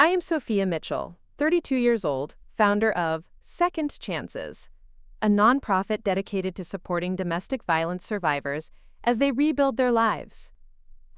I am Sophia Mitchell, 32 years old, founder of Second Chances, a nonprofit dedicated to supporting domestic violence survivors as they rebuild their lives.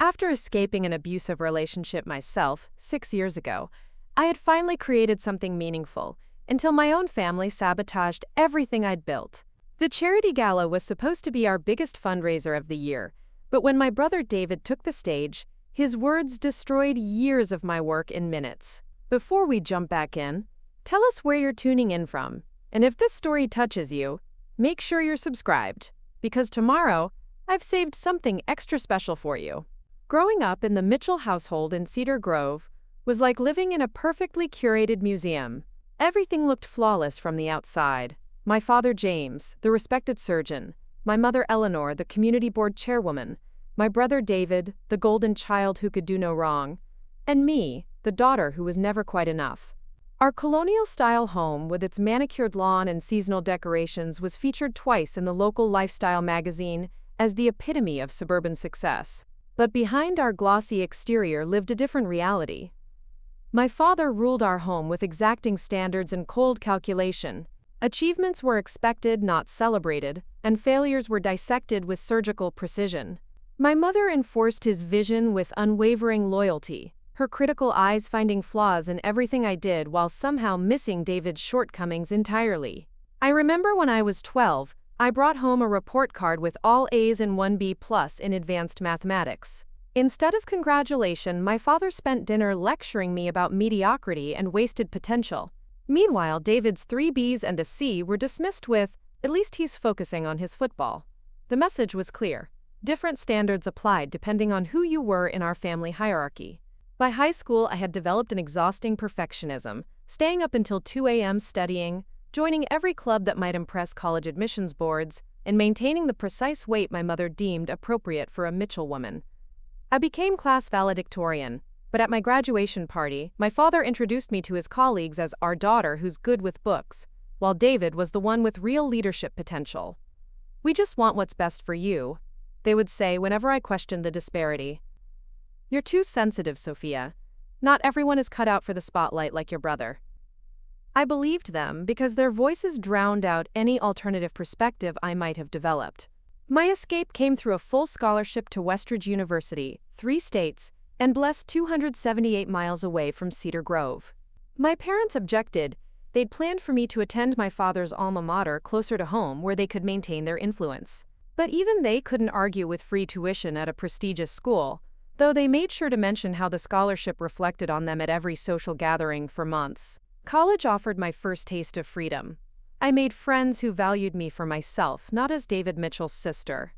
After escaping an abusive relationship myself 6 years ago, I had finally created something meaningful until my own family sabotaged everything I'd built. The charity gala was supposed to be our biggest fundraiser of the year, but when my brother David took the stage, his words destroyed years of my work in minutes. Before we jump back in, tell us where you're tuning in from, and if this story touches you, make sure you're subscribed, because tomorrow, I've saved something extra special for you. Growing up in the Mitchell household in Cedar Grove was like living in a perfectly curated museum. Everything looked flawless from the outside. My father James, the respected surgeon, my mother Eleanor, the community board chairwoman, my brother David, the golden child who could do no wrong, and me, the daughter who was never quite enough. Our colonial-style home with its manicured lawn and seasonal decorations was featured twice in the local lifestyle magazine as the epitome of suburban success. But behind our glossy exterior lived a different reality. My father ruled our home with exacting standards and cold calculation. Achievements were expected, not celebrated, and failures were dissected with surgical precision. My mother enforced his vision with unwavering loyalty, her critical eyes finding flaws in everything I did while somehow missing David's shortcomings entirely. I remember when I was 12, I brought home a report card with all A's and 1 B+ in advanced mathematics. Instead of congratulation, my father spent dinner lecturing me about mediocrity and wasted potential. Meanwhile, David's 3 B's and a C were dismissed with, "At least he's focusing on his football." The message was clear. Different standards applied depending on who you were in our family hierarchy. By high school, I had developed an exhausting perfectionism, staying up until 2 a.m. studying, joining every club that might impress college admissions boards, and maintaining the precise weight my mother deemed appropriate for a Mitchell woman. I became class valedictorian, but at my graduation party, my father introduced me to his colleagues as our daughter who's good with books, while David was the one with real leadership potential. "We just want what's best for you," they would say whenever I questioned the disparity. "You're too sensitive, Sophia. Not everyone is cut out for the spotlight like your brother." I believed them because their voices drowned out any alternative perspective I might have developed. My escape came through a full scholarship to Westridge University, 3 states, and blessed 278 miles away from Cedar Grove. My parents objected. They'd planned for me to attend my father's alma mater closer to home where they could maintain their influence. But even they couldn't argue with free tuition at a prestigious school, though they made sure to mention how the scholarship reflected on them at every social gathering for months. College offered my first taste of freedom. I made friends who valued me for myself, not as David Mitchell's sister.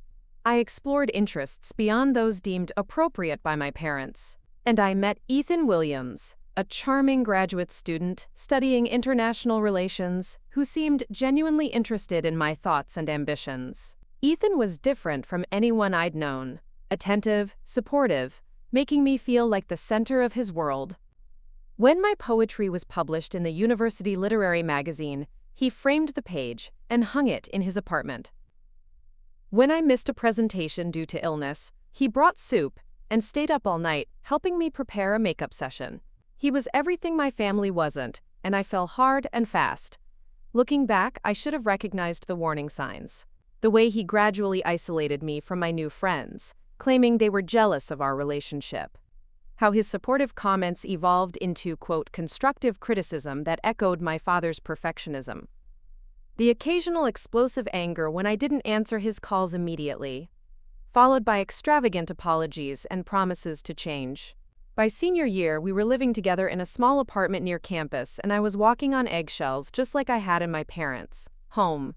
I explored interests beyond those deemed appropriate by my parents. And I met Ethan Williams, a charming graduate student studying international relations who seemed genuinely interested in my thoughts and ambitions. Ethan was different from anyone I'd known, attentive, supportive, making me feel like the center of his world. When my poetry was published in the university literary magazine, he framed the page and hung it in his apartment. When I missed a presentation due to illness, he brought soup and stayed up all night, helping me prepare a makeup session. He was everything my family wasn't, and I fell hard and fast. Looking back, I should have recognized the warning signs. The way he gradually isolated me from my new friends, claiming they were jealous of our relationship. How his supportive comments evolved into, quote, constructive criticism that echoed my father's perfectionism. The occasional explosive anger when I didn't answer his calls immediately, followed by extravagant apologies and promises to change. By senior year, we were living together in a small apartment near campus, and I was walking on eggshells just like I had in my parents' home.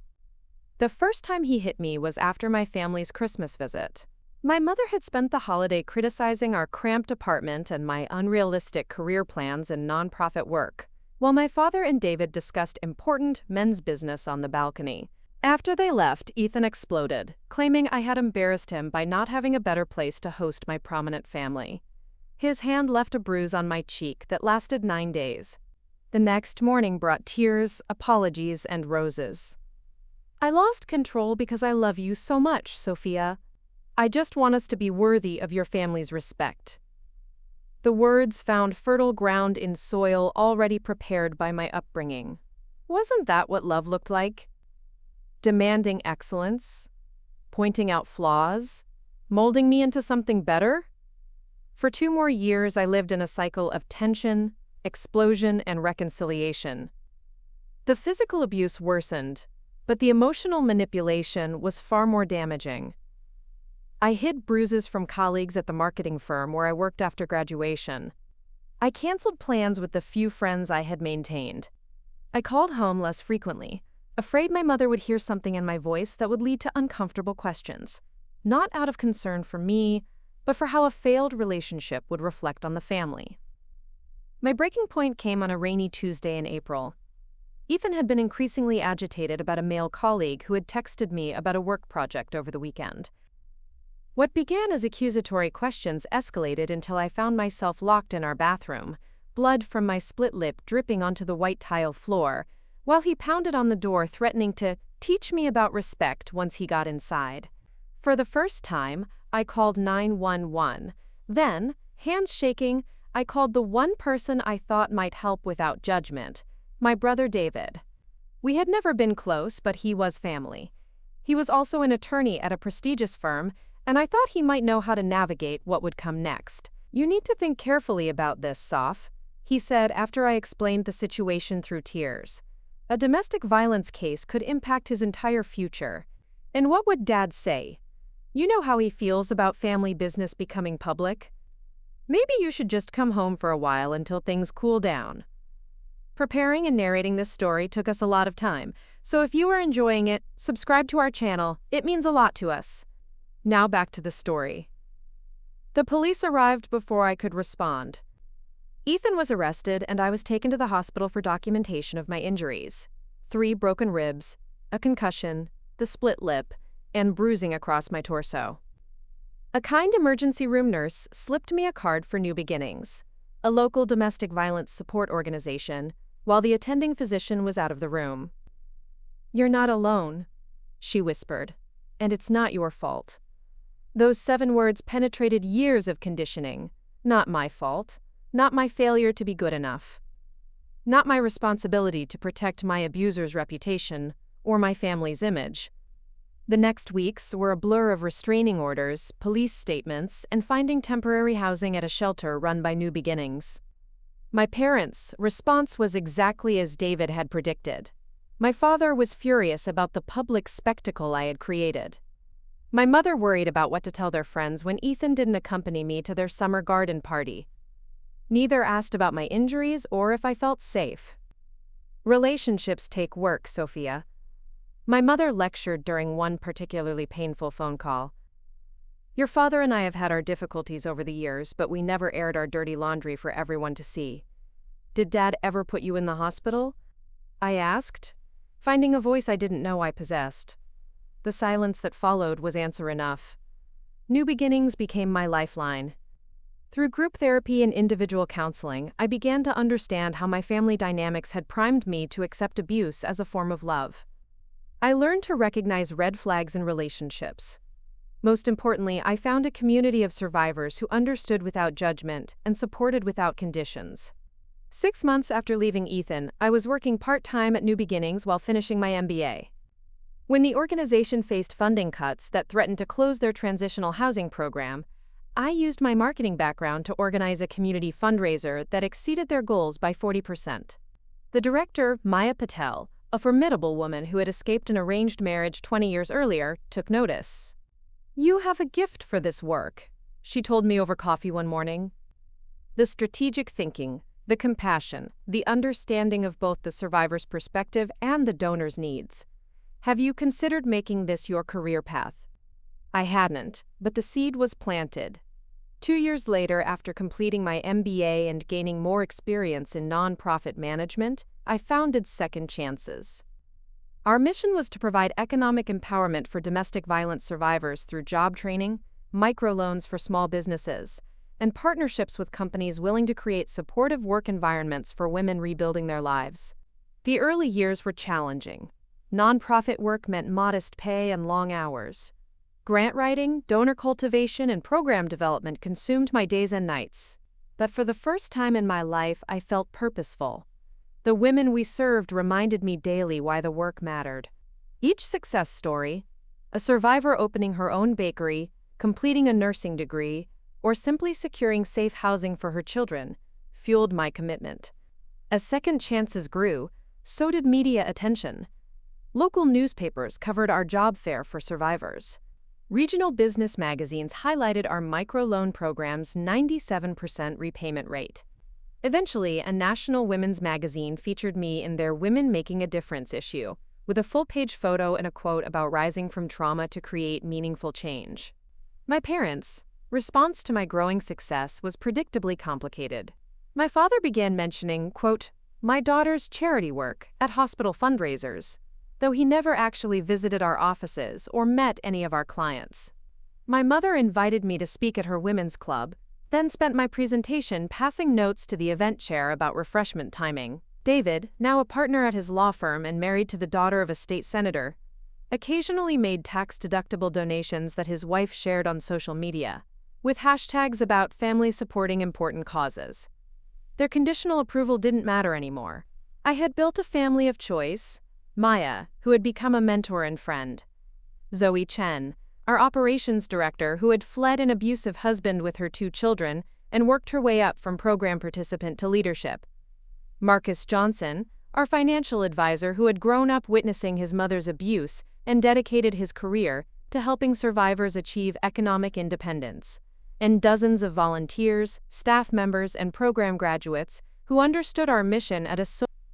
The first time he hit me was after my family's Christmas visit. My mother had spent the holiday criticizing our cramped apartment and my unrealistic career plans and nonprofit work, while my father and David discussed important men's business on the balcony. After they left, Ethan exploded, claiming I had embarrassed him by not having a better place to host my prominent family. His hand left a bruise on my cheek that lasted 9 days. The next morning brought tears, apologies, and roses. "I lost control because I love you so much, Sophia. I just want us to be worthy of your family's respect." The words found fertile ground in soil already prepared by my upbringing. Wasn't that what love looked like? Demanding excellence, pointing out flaws, molding me into something better? For 2 more years, I lived in a cycle of tension, explosion, and reconciliation. The physical abuse worsened, but the emotional manipulation was far more damaging. I hid bruises from colleagues at the marketing firm where I worked after graduation. I canceled plans with the few friends I had maintained. I called home less frequently, afraid my mother would hear something in my voice that would lead to uncomfortable questions, not out of concern for me, but for how a failed relationship would reflect on the family. My breaking point came on a rainy Tuesday in April. Ethan had been increasingly agitated about a male colleague who had texted me about a work project over the weekend. What began as accusatory questions escalated until I found myself locked in our bathroom, blood from my split lip dripping onto the white tile floor, while he pounded on the door threatening to teach me about respect once he got inside. For the first time, I called 911. Then, hands shaking, I called the one person I thought might help without judgment, my brother David. We had never been close, but he was family. He was also an attorney at a prestigious firm, and I thought he might know how to navigate what would come next. "You need to think carefully about this, Soph," he said after I explained the situation through tears. A domestic violence case could impact his entire future. And what would Dad say? You know how he feels about family business becoming public. Maybe you should just come home for a while until things cool down. Preparing and narrating this story took us a lot of time, so if you are enjoying it, subscribe to our channel. It means a lot to us. Now back to the story. The police arrived before I could respond. Ethan was arrested and I was taken to the hospital for documentation of my injuries. 3 broken ribs, a concussion, the split lip, and bruising across my torso. A kind emergency room nurse slipped me a card for New Beginnings, a local domestic violence support organization, while the attending physician was out of the room. "You're not alone," she whispered, "and it's not your fault." Those 7 words penetrated years of conditioning. Not my fault. Not my failure to be good enough. Not my responsibility to protect my abuser's reputation or my family's image. The next weeks were a blur of restraining orders, police statements, and finding temporary housing at a shelter run by New Beginnings. My parents' response was exactly as David had predicted. My father was furious about the public spectacle I had created. My mother worried about what to tell their friends when Ethan didn't accompany me to their summer garden party. Neither asked about my injuries or if I felt safe. Relationships take work, Sophia. My mother lectured during one particularly painful phone call. Your father and I have had our difficulties over the years, but we never aired our dirty laundry for everyone to see. Did Dad ever put you in the hospital? I asked, finding a voice I didn't know I possessed. The silence that followed was answer enough. New Beginnings became my lifeline. Through group therapy and individual counseling, I began to understand how my family dynamics had primed me to accept abuse as a form of love. I learned to recognize red flags in relationships. Most importantly, I found a community of survivors who understood without judgment and supported without conditions. 6 months after leaving Ethan, I was working part-time at New Beginnings while finishing my MBA. When the organization faced funding cuts that threatened to close their transitional housing program, I used my marketing background to organize a community fundraiser that exceeded their goals by 40%. The director, Maya Patel, a formidable woman who had escaped an arranged marriage 20 years earlier, took notice. "You have a gift for this work," she told me over coffee one morning. The strategic thinking, the compassion, the understanding of both the survivor's perspective and the donor's needs. Have you considered making this your career path? I hadn't, but the seed was planted. 2 years later, after completing my MBA and gaining more experience in nonprofit management, I founded Second Chances. Our mission was to provide economic empowerment for domestic violence survivors through job training, microloans for small businesses, and partnerships with companies willing to create supportive work environments for women rebuilding their lives. The early years were challenging. Nonprofit work meant modest pay and long hours. Grant writing, donor cultivation, and program development consumed my days and nights. But for the first time in my life, I felt purposeful. The women we served reminded me daily why the work mattered. Each success story, a survivor opening her own bakery, completing a nursing degree, or simply securing safe housing for her children, fueled my commitment. As second chances grew, so did media attention. Local newspapers covered our job fair for survivors. Regional business magazines highlighted our microloan program's 97% repayment rate. Eventually, a national women's magazine featured me in their Women Making a Difference issue, with a full-page photo and a quote about rising from trauma to create meaningful change. My parents' response to my growing success was predictably complicated. My father began mentioning, quote, my daughter's charity work at hospital fundraisers, though he never actually visited our offices or met any of our clients. My mother invited me to speak at her women's club, then spent my presentation passing notes to the event chair about refreshment timing. David, now a partner at his law firm and married to the daughter of a state senator, occasionally made tax-deductible donations that his wife shared on social media, with hashtags about family supporting important causes. Their conditional approval didn't matter anymore. I had built a family of choice: Maya, who had become a mentor and friend; Zoe Chen, our operations director who had fled an abusive husband with her 2 children and worked her way up from program participant to leadership; Marcus Johnson, our financial advisor who had grown up witnessing his mother's abuse and dedicated his career to helping survivors achieve economic independence; and dozens of volunteers, staff members, and program graduates who understood our mission at a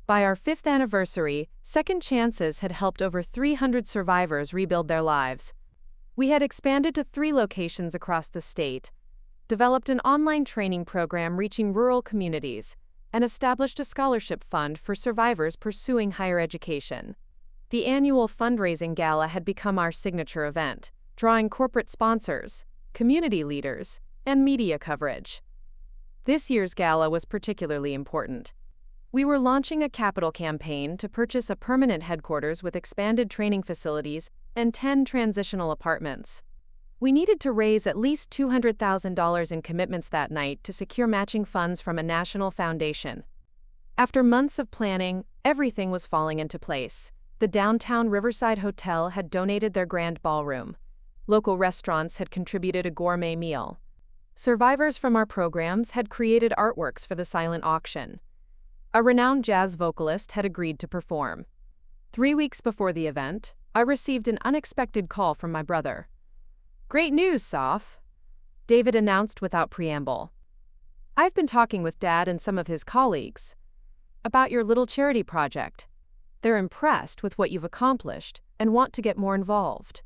By our 5th anniversary, Second Chances had helped over 300 survivors rebuild their lives. We had expanded to 3 locations across the state, developed an online training program reaching rural communities, and established a scholarship fund for survivors pursuing higher education. The annual fundraising gala had become our signature event, drawing corporate sponsors, community leaders, and media coverage. This year's gala was particularly important. We were launching a capital campaign to purchase a permanent headquarters with expanded training facilities and 10 transitional apartments. We needed to raise at least $200,000 in commitments that night to secure matching funds from a national foundation. After months of planning, everything was falling into place. The downtown Riverside Hotel had donated their grand ballroom. Local restaurants had contributed a gourmet meal. Survivors from our programs had created artworks for the silent auction. A renowned jazz vocalist had agreed to perform. 3 weeks before the event, I received an unexpected call from my brother. "Great news, Soph," David announced without preamble. "I've been talking with Dad and some of his colleagues about your little charity project. They're impressed with what you've accomplished and want to get more involved."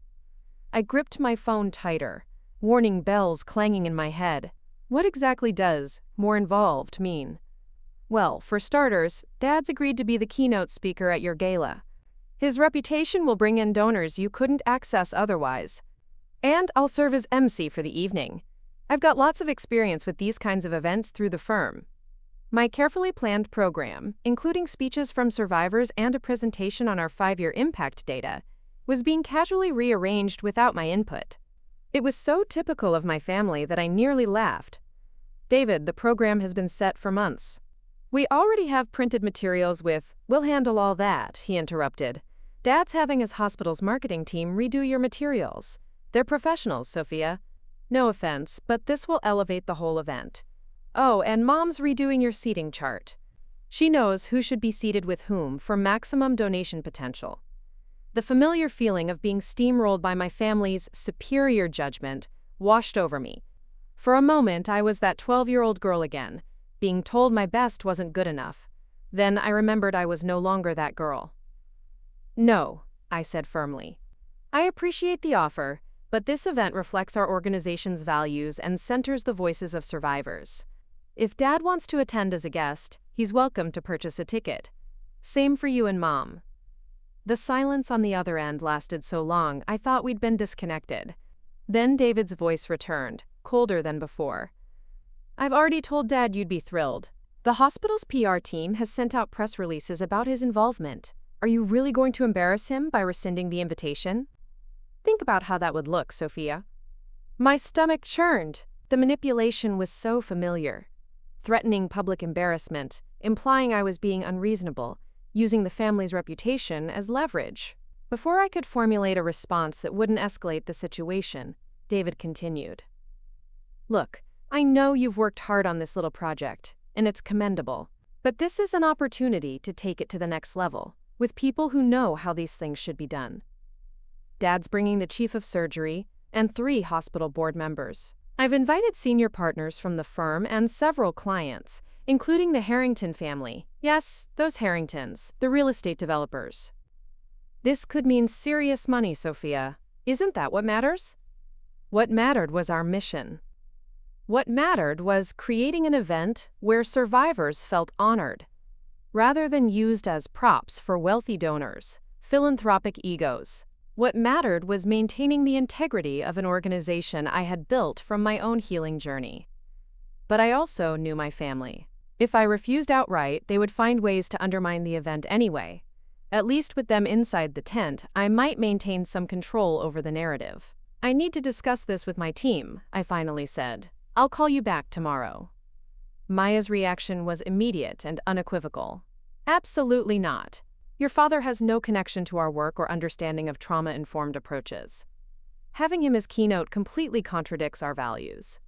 I gripped my phone tighter, warning bells clanging in my head. What exactly does "more involved" mean? Well, for starters, Dad's agreed to be the keynote speaker at your gala. His reputation will bring in donors you couldn't access otherwise. And I'll serve as MC for the evening. I've got lots of experience with these kinds of events through the firm. My carefully planned program, including speeches from survivors and a presentation on our 5-year impact data, was being casually rearranged without my input. It was so typical of my family that I nearly laughed. "David, the program has been set for months. We already have printed materials with, we'll handle all that," he interrupted. "Dad's having his hospital's marketing team redo your materials. They're professionals, Sophia. No offense, but this will elevate the whole event. Oh, and Mom's redoing your seating chart. She knows who should be seated with whom for maximum donation potential." The familiar feeling of being steamrolled by my family's superior judgment washed over me. For a moment, I was that 12-year-old girl again, being told my best wasn't good enough. Then I remembered I was no longer that girl. "No," I said firmly. "I appreciate the offer, but this event reflects our organization's values and centers the voices of survivors. If Dad wants to attend as a guest, he's welcome to purchase a ticket. Same for you and Mom." The silence on the other end lasted so long I thought we'd been disconnected. Then David's voice returned, colder than before. "I've already told Dad you'd be thrilled. The hospital's PR team has sent out press releases about his involvement. Are you really going to embarrass him by rescinding the invitation? Think about how that would look, Sophia." My stomach churned. The manipulation was so familiar. threatening public embarrassment, implying I was being unreasonable, using the family's reputation as leverage. Before I could formulate a response that wouldn't escalate the situation, David continued. Look, I know you've worked hard on this little project, and it's commendable. But this is an opportunity to take it to the next level, with people who know how these things should be done. Dad's bringing the chief of surgery and 3 hospital board members. I've invited senior partners from the firm and several clients, including the Harrington family. Yes, those Harringtons, the real estate developers. This could mean serious money, Sophia. Isn't that what matters? What mattered was our mission. What mattered was creating an event where survivors felt honored, rather than used as props for wealthy donors, philanthropic egos. What mattered was maintaining the integrity of an organization I had built from my own healing journey. But I also knew my family. If I refused outright, they would find ways to undermine the event anyway. At least with them inside the tent, I might maintain some control over the narrative. I need to discuss this with my team, I finally said. I'll call you back tomorrow. Maya's reaction was immediate and unequivocal. Absolutely not. Your father has no connection to our work or understanding of trauma-informed approaches. Having him as keynote completely contradicts our values.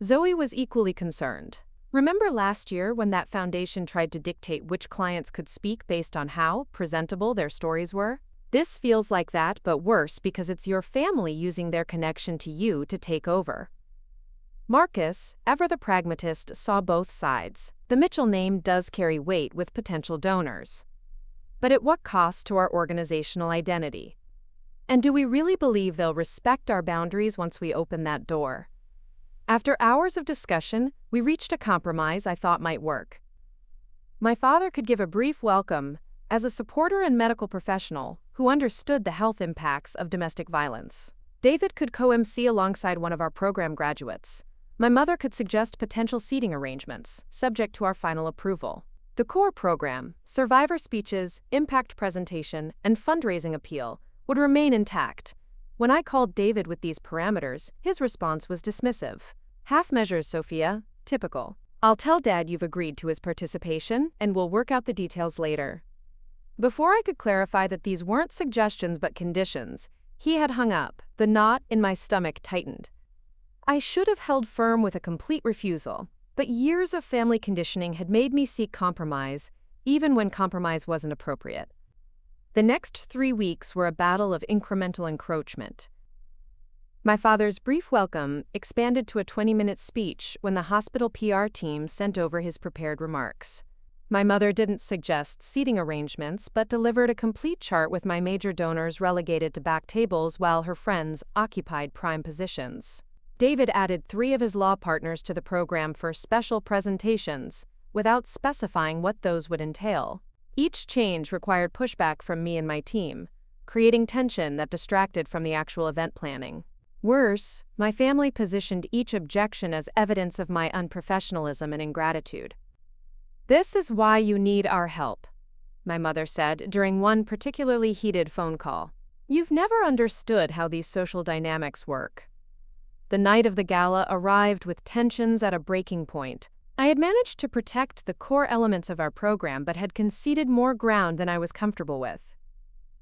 Zoe was equally concerned. Remember last year when that foundation tried to dictate which clients could speak based on how presentable their stories were? This feels like that, but worse because it's your family using their connection to you to take over. Marcus, ever the pragmatist, saw both sides. The Mitchell name does carry weight with potential donors. But at what cost to our organizational identity? And do we really believe they'll respect our boundaries once we open that door? After hours of discussion, we reached a compromise I thought might work. My father could give a brief welcome as a supporter and medical professional who understood the health impacts of domestic violence. David could co-MC alongside one of our program graduates. My mother could suggest potential seating arrangements, subject to our final approval. The core program, survivor speeches, impact presentation, and fundraising appeal would remain intact. When I called David with these parameters, his response was dismissive. Half measures, Sophia. Typical. I'll tell Dad you've agreed to his participation, and we'll work out the details later. Before I could clarify that these weren't suggestions but conditions, he had hung up. The knot in my stomach tightened. I should have held firm with a complete refusal, but years of family conditioning had made me seek compromise, even when compromise wasn't appropriate. The next 3 weeks were a battle of incremental encroachment. My father's brief welcome expanded to a 20-minute speech when the hospital PR team sent over his prepared remarks. My mother didn't suggest seating arrangements, but delivered a complete chart with my major donors relegated to back tables while her friends occupied prime positions. David added 3 of his law partners to the program for special presentations, without specifying what those would entail. Each change required pushback from me and my team, creating tension that distracted from the actual event planning. Worse, my family positioned each objection as evidence of my unprofessionalism and ingratitude. "This is why you need our help," my mother said during one particularly heated phone call. "You've never understood how these social dynamics work." The night of the gala arrived with tensions at a breaking point. I had managed to protect the core elements of our program but had conceded more ground than I was comfortable with.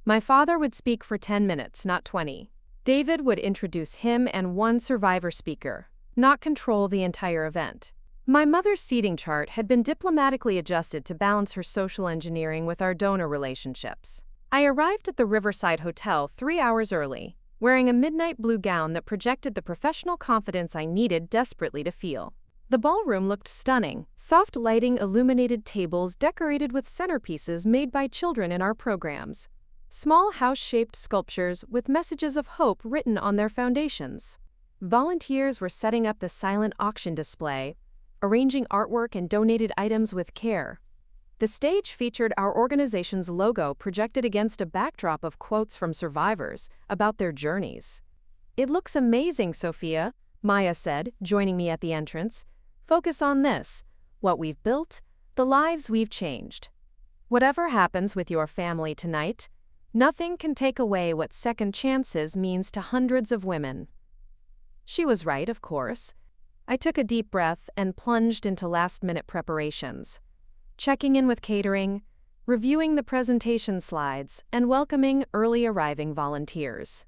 My father would speak for 10 minutes, not 20. David would introduce him and 1 survivor speaker, not control the entire event. My mother's seating chart had been diplomatically adjusted to balance her social engineering with our donor relationships. I arrived at the Riverside Hotel 3 hours early, wearing a midnight blue gown that projected the professional confidence I needed desperately to feel. The ballroom looked stunning, soft lighting, illuminated tables decorated with centerpieces made by children in our programs. Small house-shaped sculptures with messages of hope written on their foundations. Volunteers were setting up the silent auction display, arranging artwork and donated items with care. The stage featured our organization's logo projected against a backdrop of quotes from survivors about their journeys. "It looks amazing, Sophia," Maya said, joining me at the entrance. "Focus on this, what we've built, the lives we've changed. Whatever happens with your family tonight, nothing can take away what second chances means to hundreds of women." She was right, of course. I took a deep breath and plunged into last-minute preparations, checking in with catering, reviewing the presentation slides, and welcoming early arriving volunteers.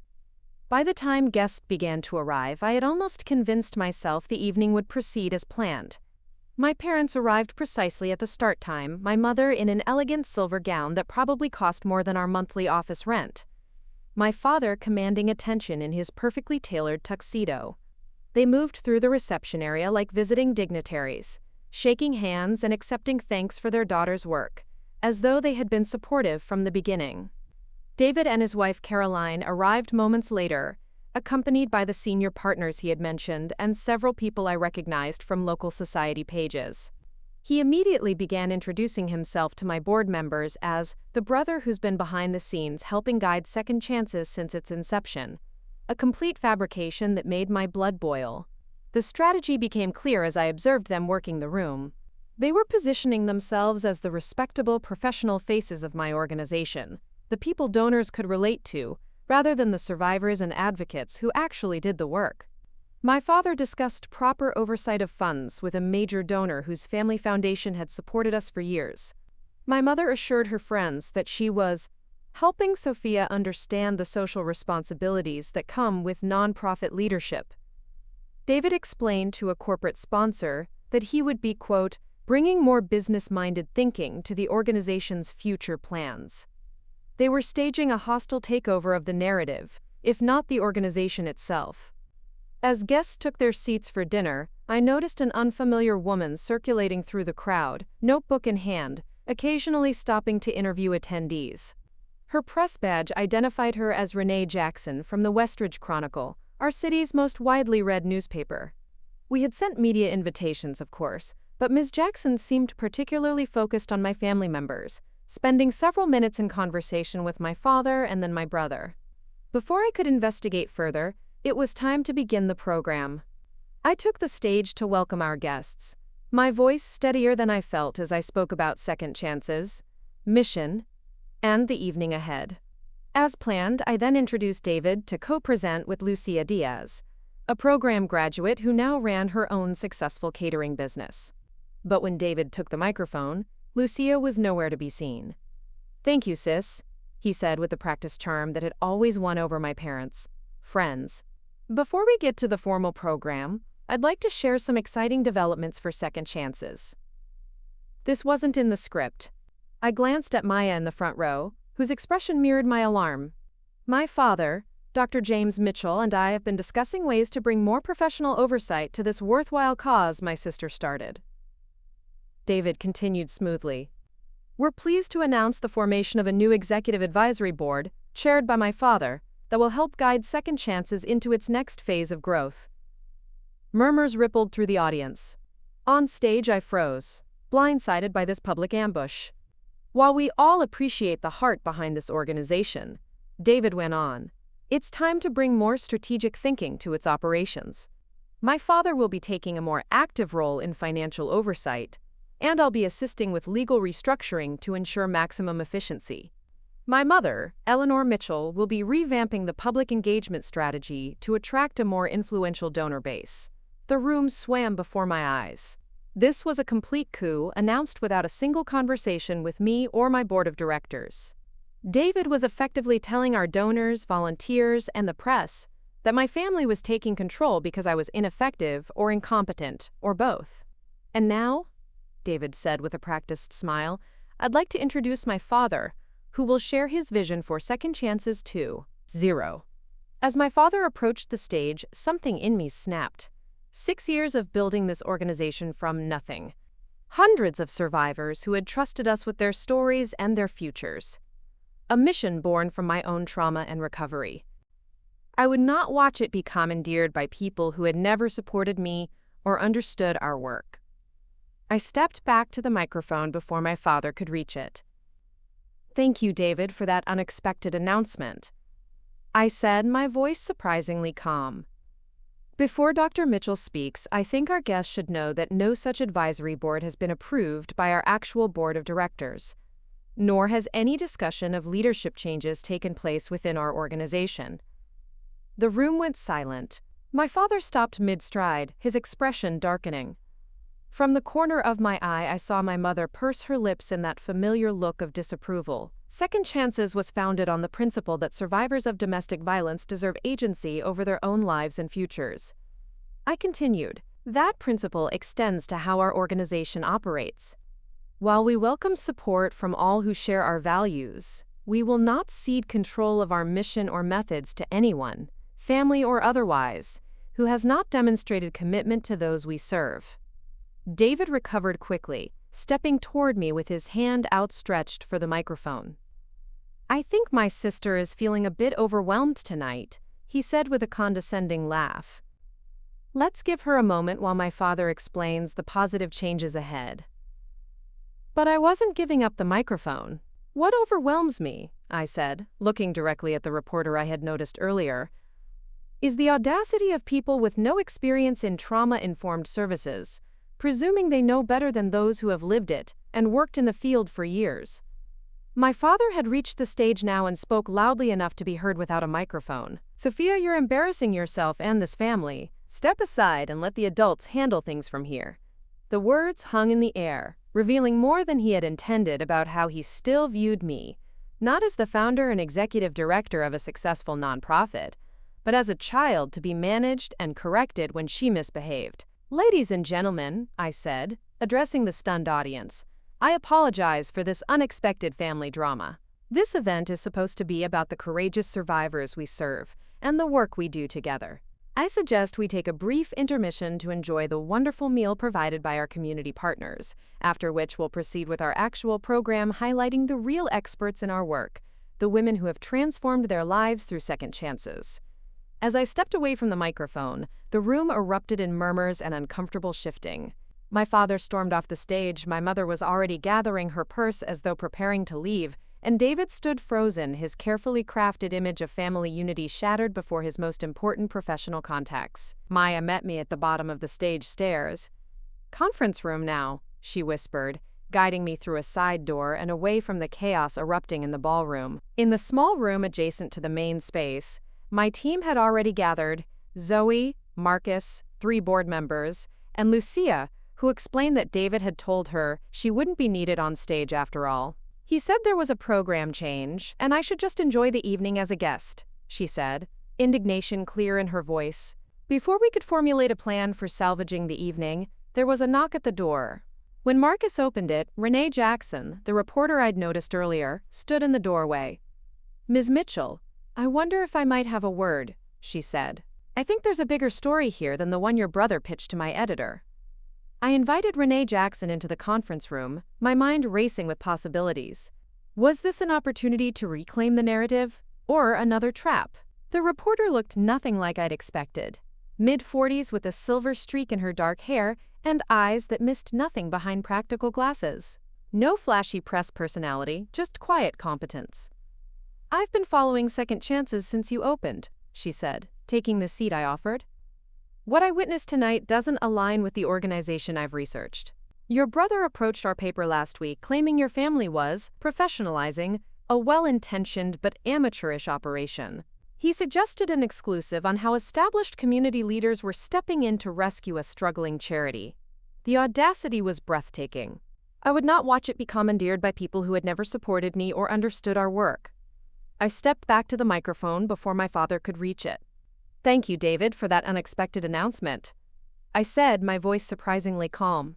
By the time guests began to arrive, I had almost convinced myself the evening would proceed as planned. My parents arrived precisely at the start time, my mother in an elegant silver gown that probably cost more than our monthly office rent. My father commanding attention in his perfectly tailored tuxedo. They moved through the reception area like visiting dignitaries, shaking hands and accepting thanks for their daughter's work, as though they had been supportive from the beginning. David and his wife Caroline arrived moments later, accompanied by the senior partners he had mentioned and several people I recognized from local society pages. He immediately began introducing himself to my board members as the brother who's been behind the scenes helping guide Second Chances since its inception, a complete fabrication that made my blood boil. The strategy became clear as I observed them working the room. They were positioning themselves as the respectable professional faces of my organization, the people donors could relate to, rather than the survivors and advocates who actually did the work. My father discussed proper oversight of funds with a major donor whose family foundation had supported us for years. My mother assured her friends that she was helping Sophia understand the social responsibilities that come with nonprofit leadership. David explained to a corporate sponsor that he would be, quote, bringing more business-minded thinking to the organization's future plans. They were staging a hostile takeover of the narrative, if not the organization itself. As guests took their seats for dinner, I noticed an unfamiliar woman circulating through the crowd, notebook in hand, occasionally stopping to interview attendees. Her press badge identified her as Renee Jackson from the Westridge Chronicle, our city's most widely read newspaper. We had sent media invitations, of course, but Ms. Jackson seemed particularly focused on my family members, spending several minutes in conversation with my father and then my brother. Before I could investigate further, it was time to begin the program. I took the stage to welcome our guests, my voice steadier than I felt as I spoke about second chances, mission, and the evening ahead. As planned, I then introduced David to co-present with Lucia Diaz, a program graduate who now ran her own successful catering business. But when David took the microphone, Lucia was nowhere to be seen. "Thank you, sis," he said with the practiced charm that had always won over my parents, friends. Before we get to the formal program, I'd like to share some exciting developments for Second Chances. This wasn't in the script. I glanced at Maya in the front row, whose expression mirrored my alarm. My father, Dr. James Mitchell, and I have been discussing ways to bring more professional oversight to this worthwhile cause my sister started. David continued smoothly. We're pleased to announce the formation of a new executive advisory board, chaired by my father, that will help guide Second Chances into its next phase of growth. Murmurs rippled through the audience. On stage I froze, blindsided by this public ambush. While we all appreciate the heart behind this organization, David went on, it's time to bring more strategic thinking to its operations. My father will be taking a more active role in financial oversight, and I'll be assisting with legal restructuring to ensure maximum efficiency. My mother, Eleanor Mitchell, will be revamping the public engagement strategy to attract a more influential donor base. The room swam before my eyes. This was a complete coup announced without a single conversation with me or my board of directors. David was effectively telling our donors, volunteers, and the press that my family was taking control because I was ineffective or incompetent, or both. And now, David said with a practiced smile, I'd like to introduce my father, who will share his vision for Second Chances 2.0. As my father approached the stage, something in me snapped. 6 years of building this organization from nothing. Hundreds of survivors who had trusted us with their stories and their futures. A mission born from my own trauma and recovery. I would not watch it be commandeered by people who had never supported me or understood our work. I stepped back to the microphone before my father could reach it. Thank you, David, for that unexpected announcement, I said, my voice surprisingly calm. Before Dr. Mitchell speaks, I think our guests should know that no such advisory board has been approved by our actual board of directors, nor has any discussion of leadership changes taken place within our organization. The room went silent, My father stopped mid-stride, his expression darkening. From the corner of my eye, I saw my mother purse her lips in that familiar look of disapproval. Second Chances was founded on the principle that survivors of domestic violence deserve agency over their own lives and futures. I continued, that principle extends to how our organization operates. While we welcome support from all who share our values, we will not cede control of our mission or methods to anyone, family or otherwise, who has not demonstrated commitment to those we serve. David recovered quickly, stepping toward me with his hand outstretched for the microphone. I think my sister is feeling a bit overwhelmed tonight, he said with a condescending laugh. Let's give her a moment while my father explains the positive changes ahead. But I wasn't giving up the microphone. What overwhelms me, I said, looking directly at the reporter I had noticed earlier, is the audacity of people with no experience in trauma-informed services, presuming they know better than those who have lived it and worked in the field for years. My father had reached the stage now and spoke loudly enough to be heard without a microphone. Sophia, you're embarrassing yourself and this family. Step aside and let the adults handle things from here. The words hung in the air, revealing more than he had intended about how he still viewed me, not as the founder and executive director of a successful nonprofit, but as a child to be managed and corrected when she misbehaved. Ladies and gentlemen, I said, addressing the stunned audience, I apologize for this unexpected family drama. This event is supposed to be about the courageous survivors we serve and the work we do together. I suggest we take a brief intermission to enjoy the wonderful meal provided by our community partners, after which we'll proceed with our actual program highlighting the real experts in our work, the women who have transformed their lives through second chances. As I stepped away from the microphone, the room erupted in murmurs and uncomfortable shifting. My father stormed off the stage, my mother was already gathering her purse as though preparing to leave, and David stood frozen, his carefully crafted image of family unity shattered before his most important professional contacts. Maya met me at the bottom of the stage stairs. Conference room now, she whispered, guiding me through a side door and away from the chaos erupting in the ballroom. In the small room adjacent to the main space, my team had already gathered: Zoe, Marcus, 3 board members, and Lucia, who explained that David had told her she wouldn't be needed on stage after all. He said there was a program change, and I should just enjoy the evening as a guest, she said, indignation clear in her voice. Before we could formulate a plan for salvaging the evening, there was a knock at the door. When Marcus opened it, Renee Jackson, the reporter I'd noticed earlier, stood in the doorway. Ms. Mitchell, I wonder if I might have a word, she said. I think there's a bigger story here than the one your brother pitched to my editor. I invited Renee Jackson into the conference room, my mind racing with possibilities. Was this an opportunity to reclaim the narrative, or another trap? The reporter looked nothing like I'd expected. Mid-40s with a silver streak in her dark hair and eyes that missed nothing behind practical glasses. No flashy press personality, just quiet competence. I've been following Second Chances since you opened, she said, taking the seat I offered. What I witnessed tonight doesn't align with the organization I've researched. Your brother approached our paper last week claiming your family was professionalizing a well-intentioned but amateurish operation. He suggested an exclusive on how established community leaders were stepping in to rescue a struggling charity. The audacity was breathtaking. I would not watch it be commandeered by people who had never supported me or understood our work. I stepped back to the microphone before my father could reach it. Thank you, David, for that unexpected announcement, I said, my voice surprisingly calm.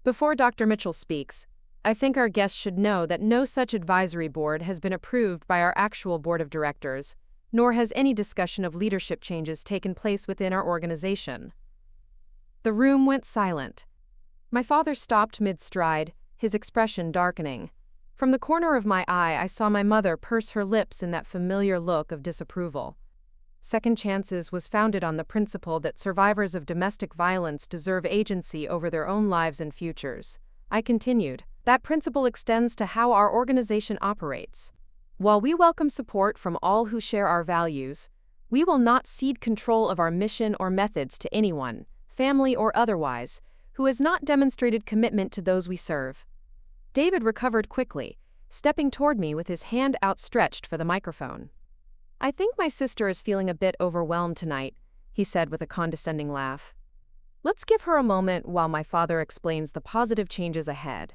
Before Dr. Mitchell speaks, I think our guests should know that no such advisory board has been approved by our actual board of directors, nor has any discussion of leadership changes taken place within our organization. The room went silent. My father stopped mid-stride, his expression darkening. From the corner of my eye, I saw my mother purse her lips in that familiar look of disapproval. Second Chances was founded on the principle that survivors of domestic violence deserve agency over their own lives and futures. I continued, that principle extends to how our organization operates. While we welcome support from all who share our values, we will not cede control of our mission or methods to anyone, family or otherwise, who has not demonstrated commitment to those we serve. David recovered quickly, stepping toward me with his hand outstretched for the microphone. I think my sister is feeling a bit overwhelmed tonight, he said with a condescending laugh. Let's give her a moment while my father explains the positive changes ahead.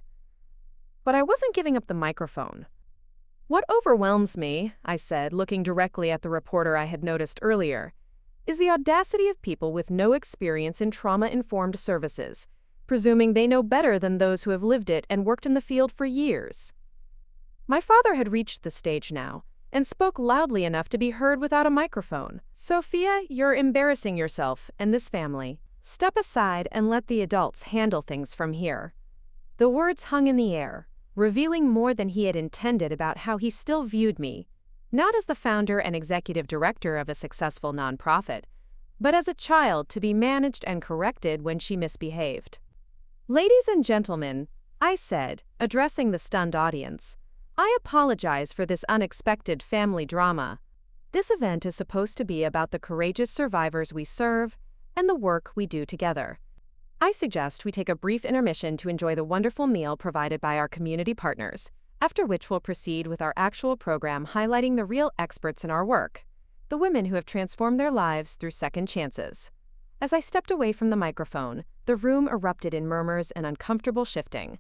But I wasn't giving up the microphone. What overwhelms me, I said, looking directly at the reporter I had noticed earlier, is the audacity of people with no experience in trauma-informed services, presuming they know better than those who have lived it and worked in the field for years. My father had reached the stage now, and spoke loudly enough to be heard without a microphone. Sophia, you're embarrassing yourself and this family. Step aside and let the adults handle things from here. The words hung in the air, revealing more than he had intended about how he still viewed me, not as the founder and executive director of a successful nonprofit, but as a child to be managed and corrected when she misbehaved. Ladies and gentlemen, I said, addressing the stunned audience, I apologize for this unexpected family drama. This event is supposed to be about the courageous survivors we serve and the work we do together. I suggest we take a brief intermission to enjoy the wonderful meal provided by our community partners, after which we'll proceed with our actual program highlighting the real experts in our work, the women who have transformed their lives through second chances. As I stepped away from the microphone, the room erupted in murmurs and uncomfortable shifting.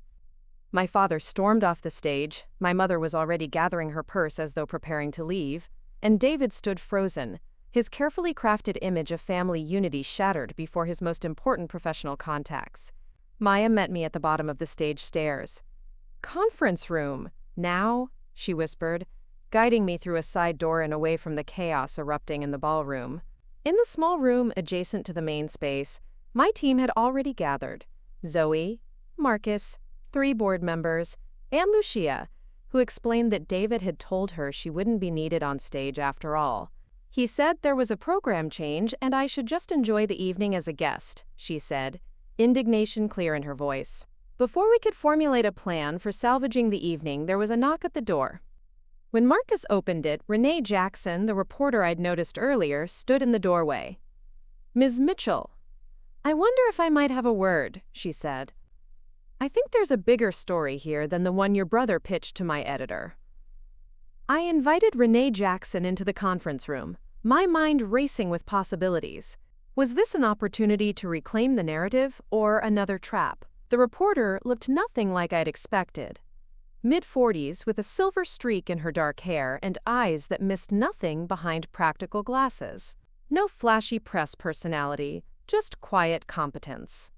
My father stormed off the stage, my mother was already gathering her purse as though preparing to leave, and David stood frozen, his carefully crafted image of family unity shattered before his most important professional contacts. Maya met me at the bottom of the stage stairs. "Conference room, now," she whispered, guiding me through a side door and away from the chaos erupting in the ballroom. In the small room adjacent to the main space, my team had already gathered. Zoe, Marcus, 3 board members, and Lucia, who explained that David had told her she wouldn't be needed on stage after all. He said there was a program change and I should just enjoy the evening as a guest, she said, indignation clear in her voice. Before we could formulate a plan for salvaging the evening, there was a knock at the door. When Marcus opened it, Renee Jackson, the reporter I'd noticed earlier, stood in the doorway. "Ms. Mitchell, I wonder if I might have a word," she said. "I think there's a bigger story here than the one your brother pitched to my editor." I invited Renee Jackson into the conference room, my mind racing with possibilities. Was this an opportunity to reclaim the narrative or another trap? The reporter looked nothing like I'd expected. Mid-40s with a silver streak in her dark hair and eyes that missed nothing behind practical glasses. No flashy press personality, just quiet competence.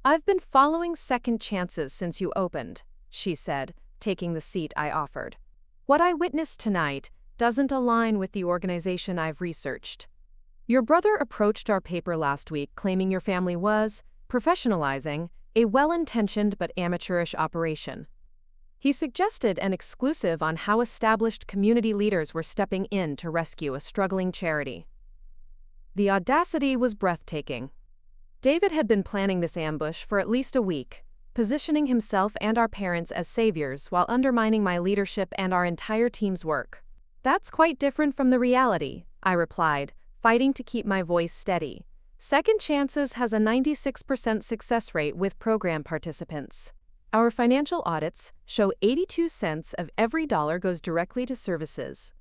"I've been following Second Chances since you opened," she said, taking the seat I offered. "What I witnessed tonight doesn't align with the organization I've researched. Your brother approached our paper last week claiming your family was professionalizing a well-intentioned but amateurish operation. He suggested an exclusive on how established community leaders were stepping in to rescue a struggling charity. The audacity was breathtaking. David had been planning this ambush for at least a week, positioning himself and our parents as saviors while undermining my leadership and our entire team's work. "That's quite different from the reality," I replied, fighting to keep my voice steady. "Second Chances has a 96% success rate with program participants. Our financial audits show 82 cents of every dollar goes directly to services.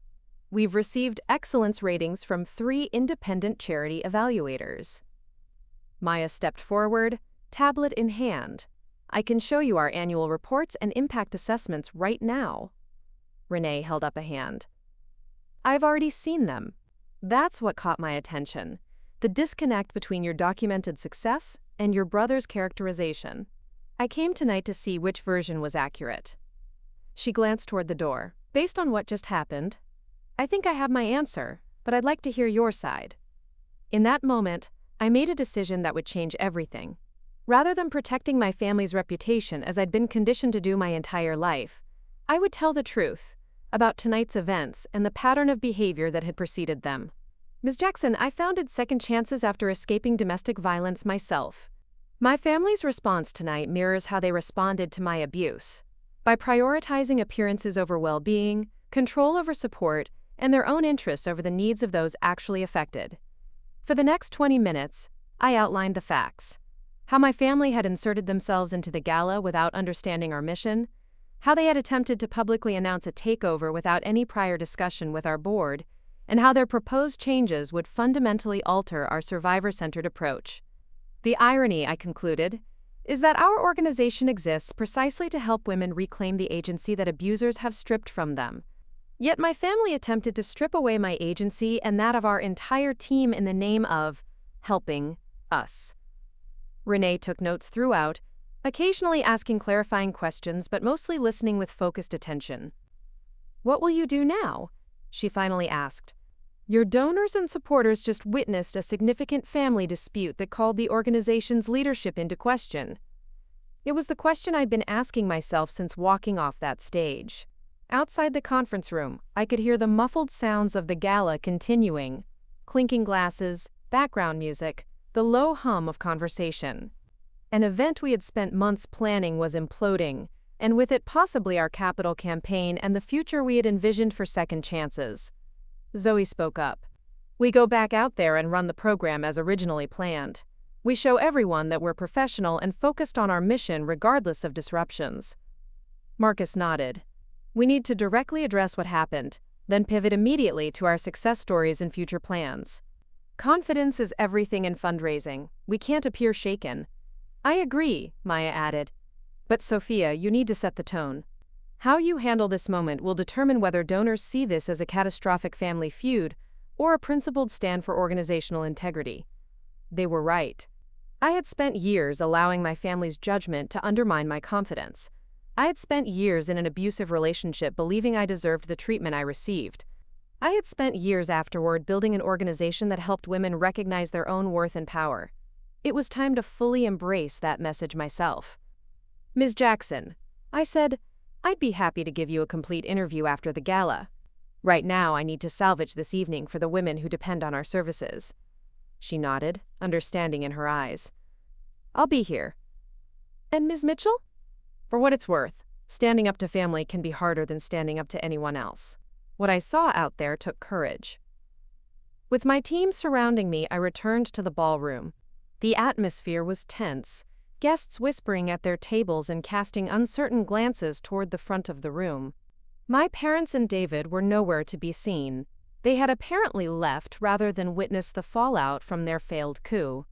We've received excellence ratings from 3 independent charity evaluators." Maya stepped forward, tablet in hand. "I can show you our annual reports and impact assessments right now." Renee held up a hand. "I've already seen them. That's what caught my attention. The disconnect between your documented success and your brother's characterization. I came tonight to see which version was accurate." She glanced toward the door. "Based on what just happened, I think I have my answer, but I'd like to hear your side." In that moment, I made a decision that would change everything. Rather than protecting my family's reputation as I'd been conditioned to do my entire life, I would tell the truth about tonight's events and the pattern of behavior that had preceded them. "Ms. Jackson, I founded Second Chances after escaping domestic violence myself. My family's response tonight mirrors how they responded to my abuse. By prioritizing appearances over well-being, control over support, and their own interests over the needs of those actually affected. For the next 20 minutes, I outlined the facts. How my family had inserted themselves into the gala without understanding our mission, how they had attempted to publicly announce a takeover without any prior discussion with our board, and how their proposed changes would fundamentally alter our survivor-centered approach. The irony, I concluded, is that our organization exists precisely to help women reclaim the agency that abusers have stripped from them. Yet my family attempted to strip away my agency and that of our entire team in the name of helping us. Renee took notes throughout, occasionally asking clarifying questions but mostly listening with focused attention. "What will you do now?" she finally asked. "Your donors and supporters just witnessed a significant family dispute that called the organization's leadership into question." It was the question I'd been asking myself since walking off that stage. Outside the conference room, I could hear the muffled sounds of the gala continuing, clinking glasses, background music, the low hum of conversation. An event we had spent months planning was imploding, and with it possibly our capital campaign and the future we had envisioned for Second Chances. Zoe spoke up. "We go back out there and run the program as originally planned. We show everyone that we're professional and focused on our mission regardless of disruptions." Marcus nodded. "We need to directly address what happened, then pivot immediately to our success stories and future plans. Confidence is everything in fundraising. We can't appear shaken." "I agree," Maya added. "But Sophia, you need to set the tone. How you handle this moment will determine whether donors see this as a catastrophic family feud or a principled stand for organizational integrity." They were right. I had spent years allowing my family's judgment to undermine my confidence. I had spent years in an abusive relationship believing I deserved the treatment I received. I had spent years afterward building an organization that helped women recognize their own worth and power. It was time to fully embrace that message myself. "Ms. Jackson," I said, "I'd be happy to give you a complete interview after the gala. Right now, I need to salvage this evening for the women who depend on our services." She nodded, understanding in her eyes. "I'll be here." "And Ms. Mitchell?" For what it's worth, standing up to family can be harder than standing up to anyone else. What I saw out there took courage. With my team surrounding me, I returned to the ballroom. The atmosphere was tense, guests whispering at their tables and casting uncertain glances toward the front of the room. My parents and David were nowhere to be seen. They had apparently left rather than witness the fallout from their failed coup.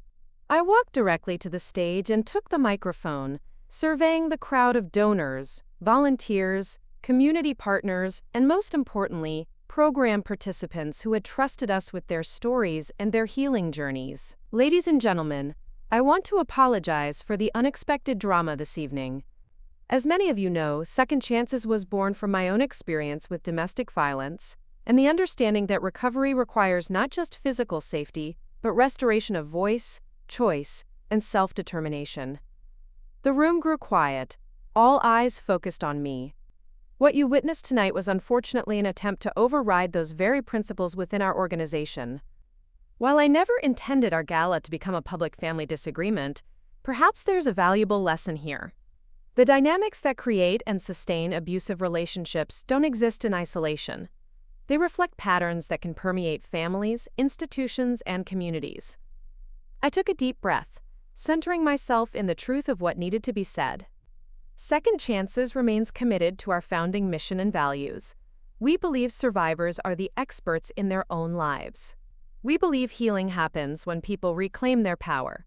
I walked directly to the stage and took the microphone, surveying the crowd of donors, volunteers, community partners, and most importantly, program participants who had trusted us with their stories and their healing journeys. Ladies and gentlemen, I want to apologize for the unexpected drama this evening. As many of you know, Second Chances was born from my own experience with domestic violence and the understanding that recovery requires not just physical safety, but restoration of voice, choice, and self-determination. The room grew quiet, all eyes focused on me. What you witnessed tonight was unfortunately an attempt to override those very principles within our organization. While I never intended our gala to become a public family disagreement, perhaps there's a valuable lesson here. The dynamics that create and sustain abusive relationships don't exist in isolation. They reflect patterns that can permeate families, institutions, and communities. I took a deep breath, centering myself in the truth of what needed to be said. Second Chances remains committed to our founding mission and values. We believe survivors are the experts in their own lives. We believe healing happens when people reclaim their power,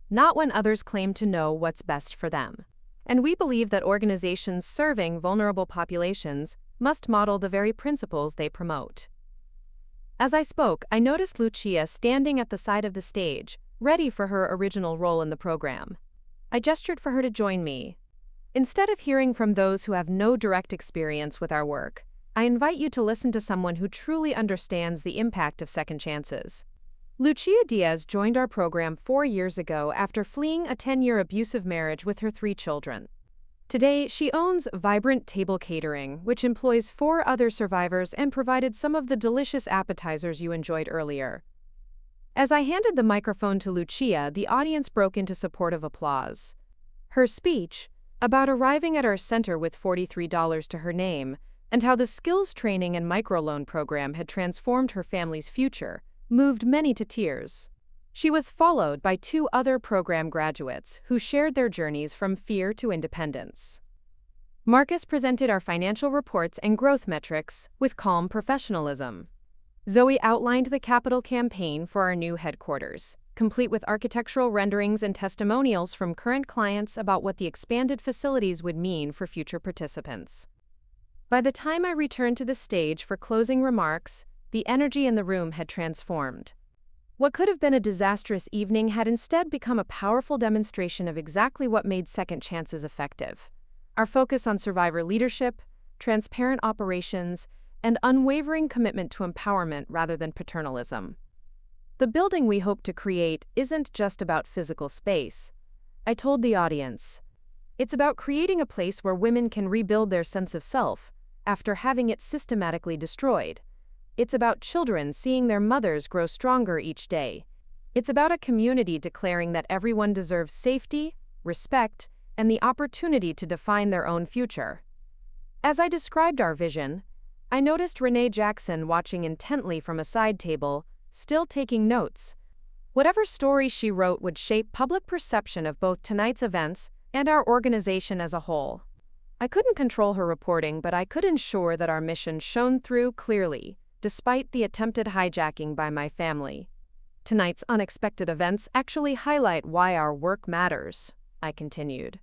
not when others claim to know what's best for them. And we believe that organizations serving vulnerable populations must model the very principles they promote. As I spoke, I noticed Lucia standing at the side of the stage, ready for her original role in the program. I gestured for her to join me. Instead of hearing from those who have no direct experience with our work, I invite you to listen to someone who truly understands the impact of Second Chances. Lucia Diaz joined our program 4 years ago after fleeing a 10-year abusive marriage with her 3 children. Today, she owns Vibrant Table Catering, which employs 4 other survivors and provided some of the delicious appetizers you enjoyed earlier. As I handed the microphone to Lucia, the audience broke into supportive applause. Her speech, about arriving at our center with $43 to her name, and how the skills training and microloan program had transformed her family's future, moved many to tears. She was followed by 2 other program graduates who shared their journeys from fear to independence. Marcus presented our financial reports and growth metrics with calm professionalism. Zoe outlined the capital campaign for our new headquarters, complete with architectural renderings and testimonials from current clients about what the expanded facilities would mean for future participants. By the time I returned to the stage for closing remarks, the energy in the room had transformed. What could have been a disastrous evening had instead become a powerful demonstration of exactly what made Second Chances effective. Our focus on survivor leadership, transparent operations, and unwavering commitment to empowerment rather than paternalism. The building we hope to create isn't just about physical space, I told the audience. It's about creating a place where women can rebuild their sense of self after having it systematically destroyed. It's about children seeing their mothers grow stronger each day. It's about a community declaring that everyone deserves safety, respect, and the opportunity to define their own future. As I described our vision, I noticed Renee Jackson watching intently from a side table, still taking notes. Whatever story she wrote would shape public perception of both tonight's events and our organization as a whole. I couldn't control her reporting, but I could ensure that our mission shone through clearly, despite the attempted hijacking by my family. Tonight's unexpected events actually highlight why our work matters, I continued.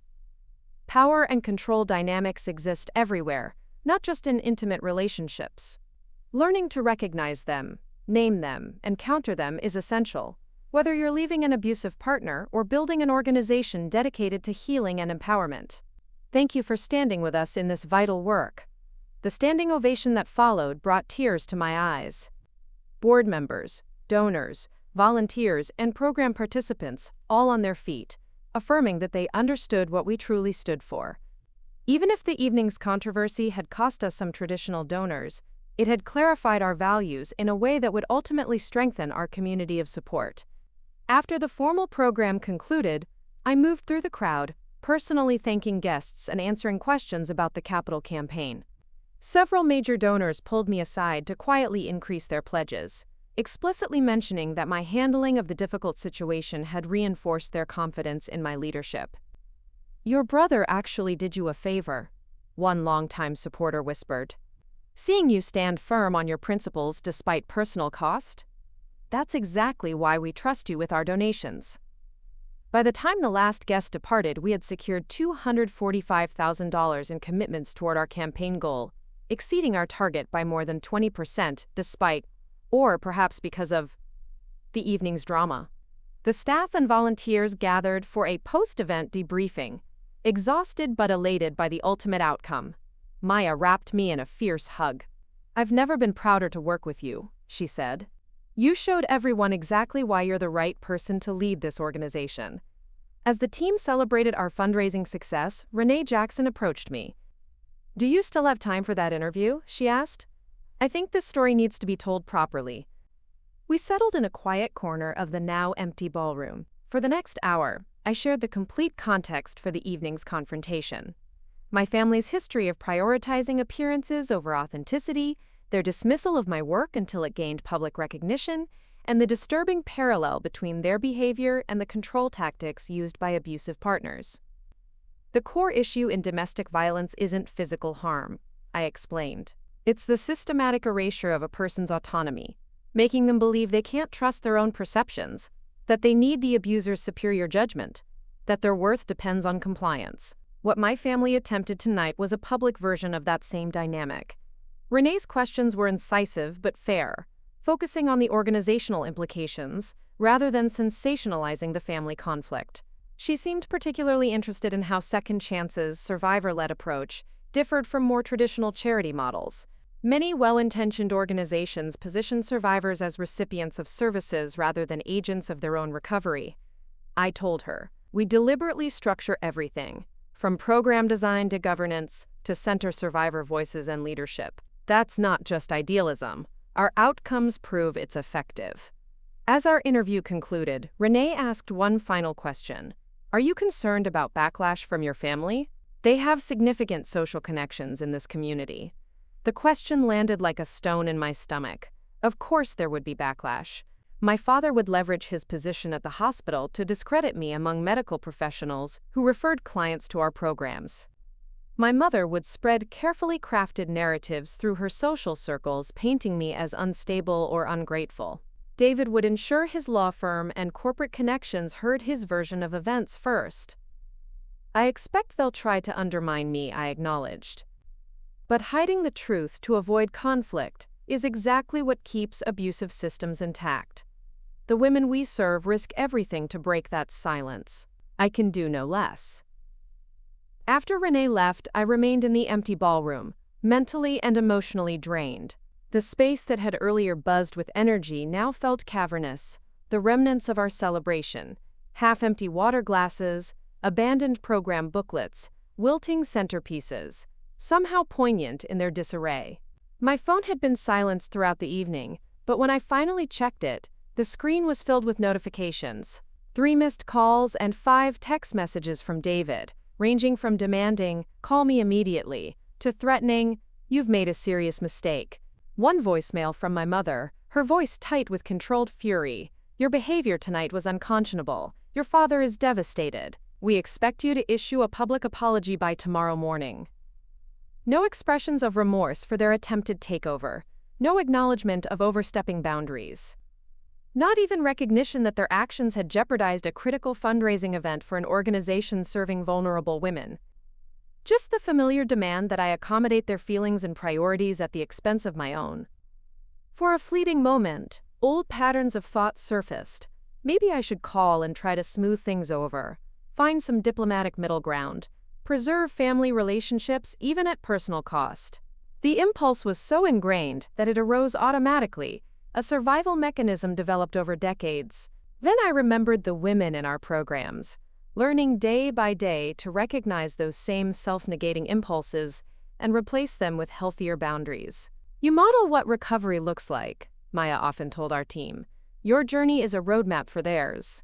Power and control dynamics exist everywhere, not just in intimate relationships. Learning to recognize them, name them, and counter them is essential, whether you're leaving an abusive partner or building an organization dedicated to healing and empowerment. Thank you for standing with us in this vital work. The standing ovation that followed brought tears to my eyes. Board members, donors, volunteers, and program participants, all on their feet, affirming that they understood what we truly stood for. Even if the evening's controversy had cost us some traditional donors, it had clarified our values in a way that would ultimately strengthen our community of support. After the formal program concluded, I moved through the crowd, personally thanking guests and answering questions about the capital campaign. Several major donors pulled me aside to quietly increase their pledges, explicitly mentioning that my handling of the difficult situation had reinforced their confidence in my leadership. "Your brother actually did you a favor," one longtime supporter whispered. "Seeing you stand firm on your principles despite personal cost? That's exactly why we trust you with our donations." By the time the last guest departed, we had secured $245,000 in commitments toward our campaign goal, exceeding our target by more than 20% despite, or perhaps because of, the evening's drama. The staff and volunteers gathered for a post-event debriefing, exhausted but elated by the ultimate outcome. Maya wrapped me in a fierce hug. "I've never been prouder to work with you," she said. "You showed everyone exactly why you're the right person to lead this organization." As the team celebrated our fundraising success, Renee Jackson approached me. "Do you still have time for that interview?" she asked. "I think this story needs to be told properly." We settled in a quiet corner of the now empty ballroom. For the next hour, I shared the complete context for the evening's confrontation. My family's history of prioritizing appearances over authenticity, their dismissal of my work until it gained public recognition, and the disturbing parallel between their behavior and the control tactics used by abusive partners. "The core issue in domestic violence isn't physical harm," I explained. "It's the systematic erasure of a person's autonomy, making them believe they can't trust their own perceptions, that they need the abuser's superior judgment, that their worth depends on compliance." What my family attempted tonight was a public version of that same dynamic. Renee's questions were incisive but fair, focusing on the organizational implications rather than sensationalizing the family conflict. She seemed particularly interested in how Second Chance's survivor-led approach differed from more traditional charity models. Many well-intentioned organizations position survivors as recipients of services rather than agents of their own recovery. I told her, "We deliberately structure everything, from program design to governance, to center survivor voices and leadership. That's not just idealism. Our outcomes prove it's effective." As our interview concluded, Renee asked one final question. "Are you concerned about backlash from your family? They have significant social connections in this community." The question landed like a stone in my stomach. Of course there would be backlash. My father would leverage his position at the hospital to discredit me among medical professionals who referred clients to our programs. My mother would spread carefully crafted narratives through her social circles, painting me as unstable or ungrateful. David would ensure his law firm and corporate connections heard his version of events first. I expect they'll try to undermine me, I acknowledged. But hiding the truth to avoid conflict is exactly what keeps abusive systems intact. The women we serve risk everything to break that silence. I can do no less. After Renee left, I remained in the empty ballroom, mentally and emotionally drained. The space that had earlier buzzed with energy now felt cavernous, the remnants of our celebration, half-empty water glasses, abandoned program booklets, wilting centerpieces, somehow poignant in their disarray. My phone had been silenced throughout the evening, but when I finally checked it, the screen was filled with notifications. 3 missed calls and 5 text messages from David, ranging from demanding, "Call me immediately," to threatening, "You've made a serious mistake." One voicemail from my mother, her voice tight with controlled fury, "Your behavior tonight was unconscionable. Your father is devastated. We expect you to issue a public apology by tomorrow morning." No expressions of remorse for their attempted takeover. No acknowledgement of overstepping boundaries. Not even recognition that their actions had jeopardized a critical fundraising event for an organization serving vulnerable women. Just the familiar demand that I accommodate their feelings and priorities at the expense of my own. For a fleeting moment, old patterns of thought surfaced. Maybe I should call and try to smooth things over, find some diplomatic middle ground, preserve family relationships even at personal cost. The impulse was so ingrained that it arose automatically, a survival mechanism developed over decades. Then I remembered the women in our programs, learning day by day to recognize those same self-negating impulses and replace them with healthier boundaries. "You model what recovery looks like," Maya often told our team. "Your journey is a roadmap for theirs."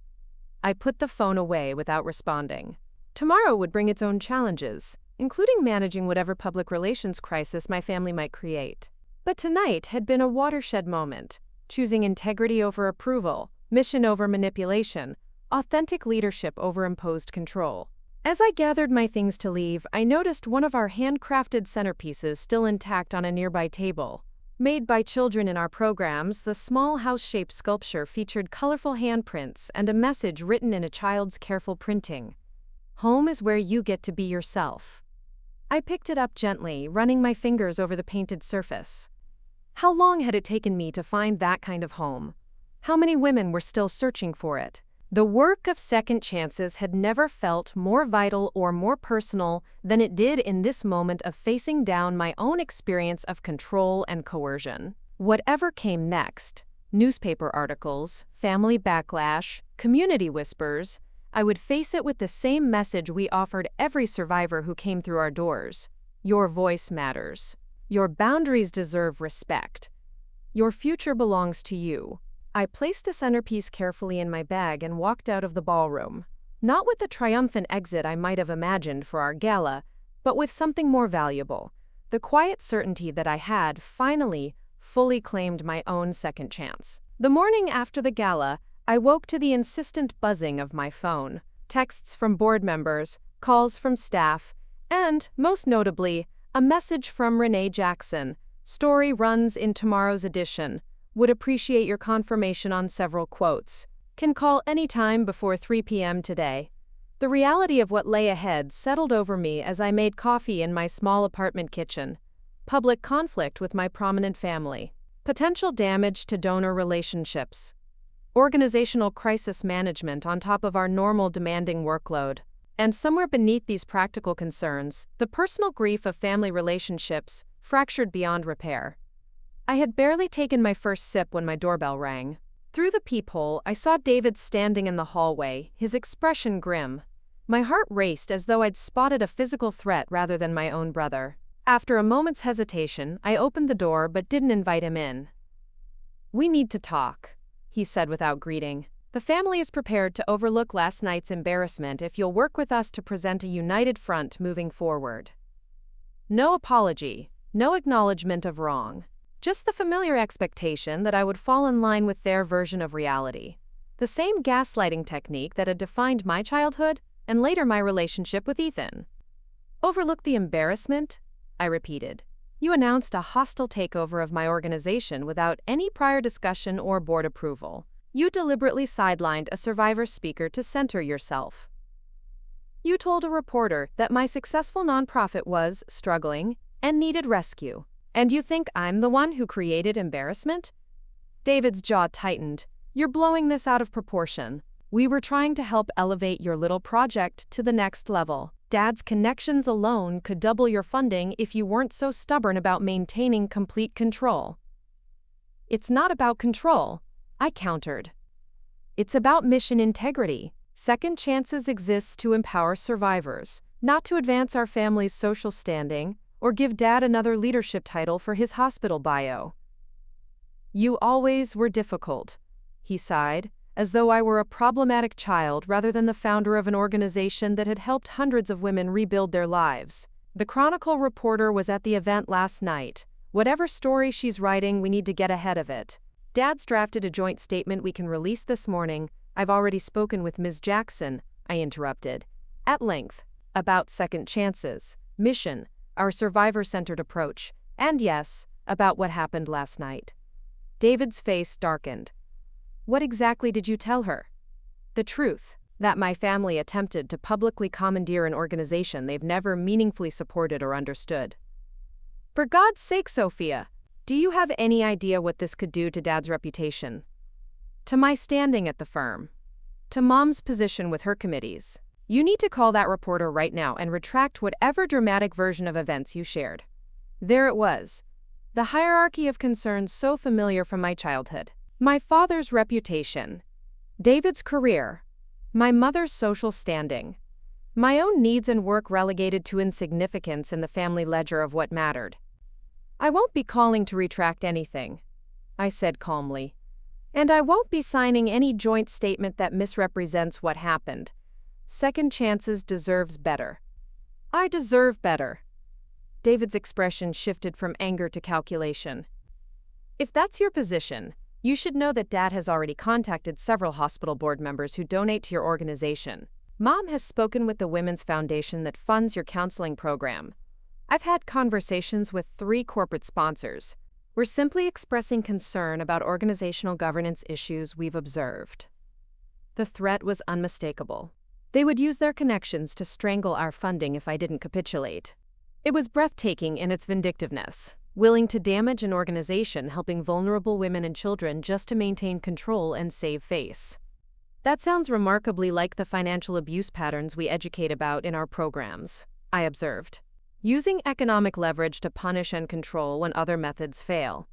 I put the phone away without responding. Tomorrow would bring its own challenges, including managing whatever public relations crisis my family might create. But tonight had been a watershed moment, choosing integrity over approval, mission over manipulation, authentic leadership over imposed control. As I gathered my things to leave, I noticed one of our handcrafted centerpieces still intact on a nearby table. Made by children in our programs, the small house-shaped sculpture featured colorful handprints and a message written in a child's careful printing. "Home is where you get to be yourself." I picked it up gently, running my fingers over the painted surface. How long had it taken me to find that kind of home? How many women were still searching for it? The work of second chances had never felt more vital or more personal than it did in this moment of facing down my own experience of control and coercion. Whatever came next, newspaper articles, family backlash, community whispers, I would face it with the same message we offered every survivor who came through our doors. Your voice matters. Your boundaries deserve respect. Your future belongs to you. I placed the centerpiece carefully in my bag and walked out of the ballroom, not with the triumphant exit I might have imagined for our gala, but with something more valuable, the quiet certainty that I had finally, fully claimed my own second chance. The morning after the gala, I woke to the insistent buzzing of my phone, texts from board members, calls from staff, and, most notably, a message from Renee Jackson. "Story runs in tomorrow's edition. Would appreciate your confirmation on several quotes. Can call anytime before 3 p.m. today." The reality of what lay ahead settled over me as I made coffee in my small apartment kitchen. Public conflict with my prominent family. Potential damage to donor relationships. Organizational crisis management on top of our normal demanding workload. And somewhere beneath these practical concerns, the personal grief of family relationships, fractured beyond repair. I had barely taken my first sip when my doorbell rang. Through the peephole, I saw David standing in the hallway, his expression grim. My heart raced as though I'd spotted a physical threat rather than my own brother. After a moment's hesitation, I opened the door but didn't invite him in. "We need to talk," he said without greeting. "The family is prepared to overlook last night's embarrassment if you'll work with us to present a united front moving forward." No apology, no acknowledgement of wrong. Just the familiar expectation that I would fall in line with their version of reality. The same gaslighting technique that had defined my childhood and later my relationship with Ethan. Overlook the embarrassment? I repeated. You announced a hostile takeover of my organization without any prior discussion or board approval. You deliberately sidelined a survivor speaker to center yourself. You told a reporter that my successful nonprofit was struggling and needed rescue. And you think I'm the one who created embarrassment? David's jaw tightened. You're blowing this out of proportion. We were trying to help elevate your little project to the next level. Dad's connections alone could double your funding if you weren't so stubborn about maintaining complete control. It's not about control, I countered. It's about mission integrity. Second chances exist to empower survivors, not to advance our family's social standing or give Dad another leadership title for his hospital bio. You always were difficult, he sighed, as though I were a problematic child rather than the founder of an organization that had helped hundreds of women rebuild their lives. The Chronicle reporter was at the event last night. Whatever story she's writing, we need to get ahead of it. Dad's drafted a joint statement we can release this morning. I've already spoken with Ms. Jackson, I interrupted, at length, about second chances, mission, our survivor-centered approach, and yes, about what happened last night. David's face darkened. What exactly did you tell her? The truth, that my family attempted to publicly commandeer an organization they've never meaningfully supported or understood. For God's sake, Sophia, do you have any idea what this could do to Dad's reputation? To my standing at the firm? To Mom's position with her committees? You need to call that reporter right now and retract whatever dramatic version of events you shared. There it was. The hierarchy of concerns so familiar from my childhood. My father's reputation, David's career, my mother's social standing, my own needs and work relegated to insignificance in the family ledger of what mattered. I won't be calling to retract anything, I said calmly, and I won't be signing any joint statement that misrepresents what happened. Second chances deserves better. I deserve better. David's expression shifted from anger to calculation. If that's your position, you should know that Dad has already contacted several hospital board members who donate to your organization. Mom has spoken with the Women's Foundation that funds your counseling program. I've had conversations with 3 corporate sponsors. We're simply expressing concern about organizational governance issues we've observed. The threat was unmistakable. They would use their connections to strangle our funding if I didn't capitulate. It was breathtaking in its vindictiveness. Willing to damage an organization helping vulnerable women and children just to maintain control and save face. That sounds remarkably like the financial abuse patterns we educate about in our programs, I observed. Using economic leverage to punish and control when other methods fail.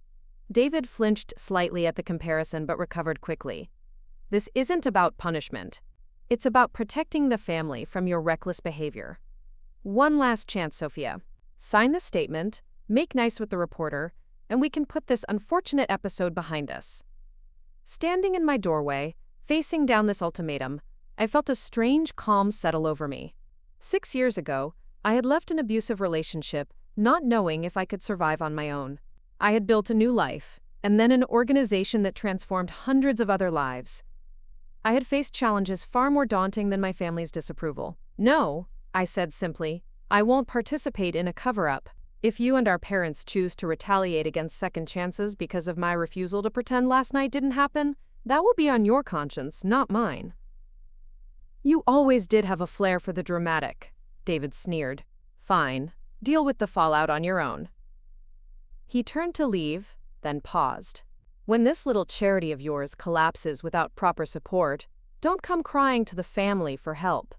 David flinched slightly at the comparison but recovered quickly. This isn't about punishment. It's about protecting the family from your reckless behavior. One last chance, Sophia. Sign the statement, make nice with the reporter, and we can put this unfortunate episode behind us. Standing in my doorway, facing down this ultimatum, I felt a strange calm settle over me. 6 years ago, I had left an abusive relationship, not knowing if I could survive on my own. I had built a new life, and then an organization that transformed hundreds of other lives. I had faced challenges far more daunting than my family's disapproval. No, I said simply, I won't participate in a cover-up. If you and our parents choose to retaliate against second chances because of my refusal to pretend last night didn't happen, that will be on your conscience, not mine. You always did have a flair for the dramatic, David sneered. Fine, deal with the fallout on your own. He turned to leave, then paused. When this little charity of yours collapses without proper support, don't come crying to the family for help.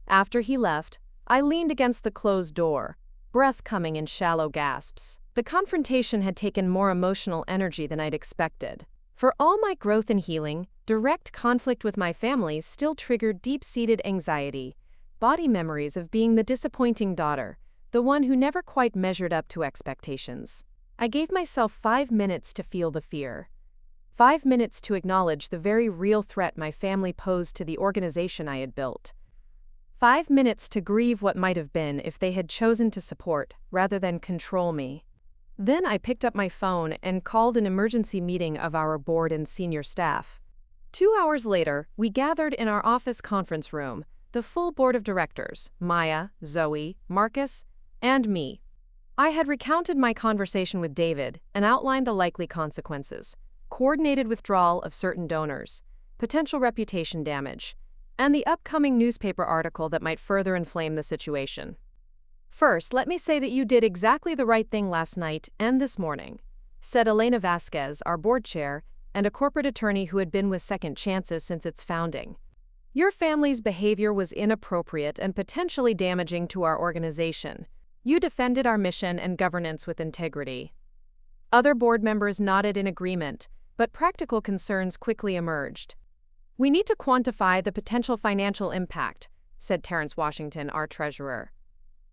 After he left, I leaned against the closed door, breath coming in shallow gasps. The confrontation had taken more emotional energy than I'd expected. For all my growth and healing, direct conflict with my family still triggered deep-seated anxiety, body memories of being the disappointing daughter, the one who never quite measured up to expectations. I gave myself 5 minutes to feel the fear. 5 minutes to acknowledge the very real threat my family posed to the organization I had built. 5 minutes to grieve what might have been if they had chosen to support rather than control me. Then I picked up my phone and called an emergency meeting of our board and senior staff. 2 hours later, we gathered in our office conference room, the full board of directors, Maya, Zoe, Marcus, and me. I had recounted my conversation with David and outlined the likely consequences: coordinated withdrawal of certain donors, potential reputation damage, and the upcoming newspaper article that might further inflame the situation. "First, let me say that you did exactly the right thing last night and this morning," said Elena Vasquez, our board chair, and a corporate attorney who had been with Second Chances since its founding. "Your family's behavior was inappropriate and potentially damaging to our organization. You defended our mission and governance with integrity." Other board members nodded in agreement, but practical concerns quickly emerged. "We need to quantify the potential financial impact," said Terrence Washington, our treasurer.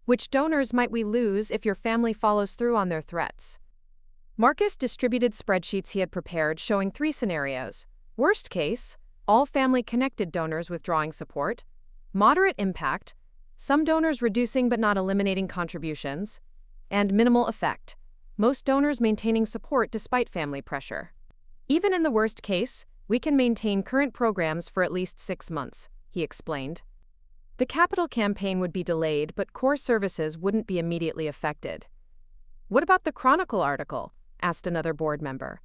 "Which donors might we lose if your family follows through on their threats?" Marcus distributed spreadsheets he had prepared showing 3 scenarios. Worst case, all family-connected donors withdrawing support. Moderate impact, some donors reducing but not eliminating contributions. And minimal effect, most donors maintaining support despite family pressure. "Even in the worst case, we can maintain current programs for at least 6 months, he explained. The capital campaign would be delayed, but core services wouldn't be immediately affected. "What about the Chronicle article?" asked another board member.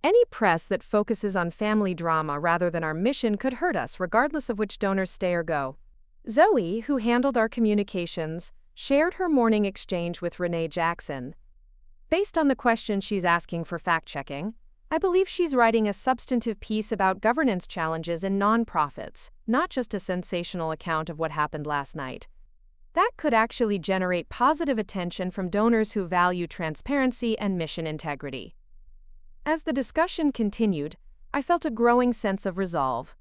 "Any press that focuses on family drama rather than our mission could hurt us, regardless of which donors stay or go." Zoe, who handled our communications, shared her morning exchange with Renee Jackson. "Based on the questions she's asking for fact-checking, I believe she's writing a substantive piece about governance challenges in nonprofits, not just a sensational account of what happened last night. That could actually generate positive attention from donors who value transparency and mission integrity." As the discussion continued, I felt a growing sense of resolve.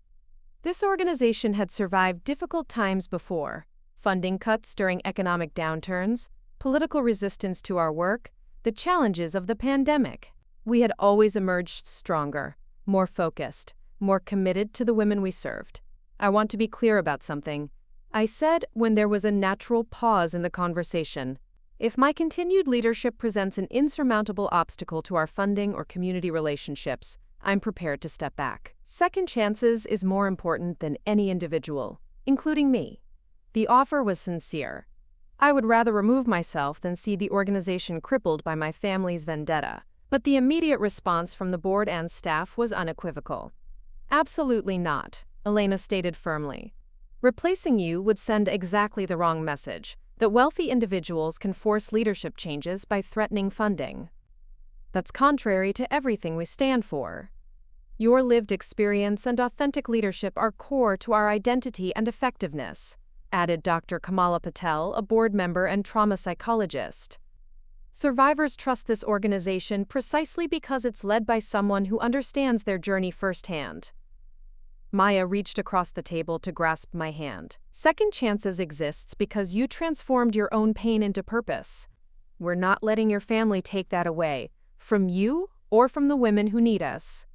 This organization had survived difficult times before: funding cuts during economic downturns, political resistance to our work, the challenges of the pandemic. We had always emerged stronger, more focused, more committed to the women we served. "I want to be clear about something," I said when there was a natural pause in the conversation. "If my continued leadership presents an insurmountable obstacle to our funding or community relationships, I'm prepared to step back. Second Chances is more important than any individual, including me." The offer was sincere. I would rather remove myself than see the organization crippled by my family's vendetta. But the immediate response from the board and staff was unequivocal. "Absolutely not," Elena stated firmly. "Replacing you would send exactly the wrong message, that wealthy individuals can force leadership changes by threatening funding. That's contrary to everything we stand for. Your lived experience and authentic leadership are core to our identity and effectiveness," added Dr. Kamala Patel, a board member and trauma psychologist. "Survivors trust this organization precisely because it's led by someone who understands their journey firsthand." Maya reached across the table to grasp my hand. "Second Chances exists because you transformed your own pain into purpose. We're not letting your family take that away, from you or from the women who need us."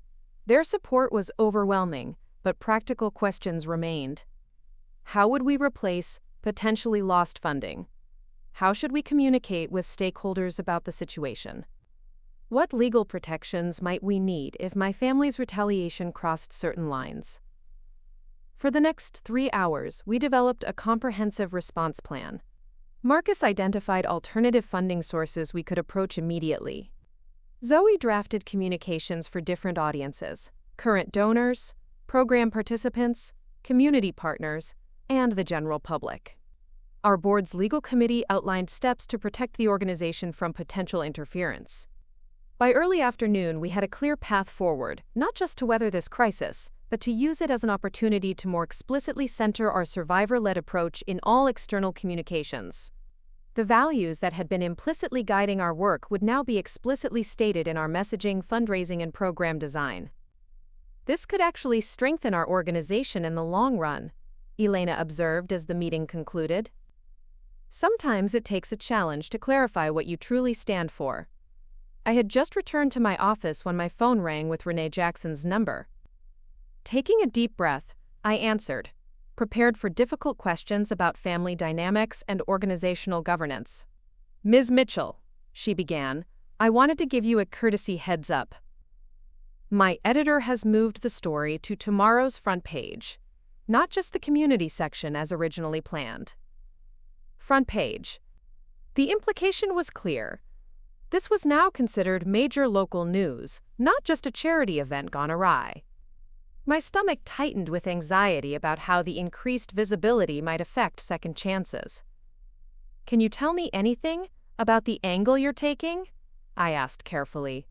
Their support was overwhelming, but practical questions remained. How would we replace potentially lost funding? How should we communicate with stakeholders about the situation? What legal protections might we need if my family's retaliation crossed certain lines? For the next 3 hours, we developed a comprehensive response plan. Marcus identified alternative funding sources we could approach immediately. Zoe drafted communications for different audiences: current donors, program participants, community partners, and the general public. Our board's legal committee outlined steps to protect the organization from potential interference. By early afternoon, we had a clear path forward, not just to weather this crisis, but to use it as an opportunity to more explicitly center our survivor-led approach in all external communications. The values that had been implicitly guiding our work would now be explicitly stated in our messaging, fundraising, and program design. This could actually strengthen our organization in the long run, Elena observed as the meeting concluded. Sometimes it takes a challenge to clarify what you truly stand for. I had just returned to my office when my phone rang with Renee Jackson's number. Taking a deep breath, I answered, prepared for difficult questions about family dynamics and organizational governance. "Ms. Mitchell," she began, "I wanted to give you a courtesy heads up. My editor has moved the story to tomorrow's front page. not just the community section as originally planned. Front page. The implication was clear. This was now considered major local news, not just a charity event gone awry. My stomach tightened with anxiety about how the increased visibility might affect second chances. "Can you tell me anything about the angle you're taking?" I asked carefully.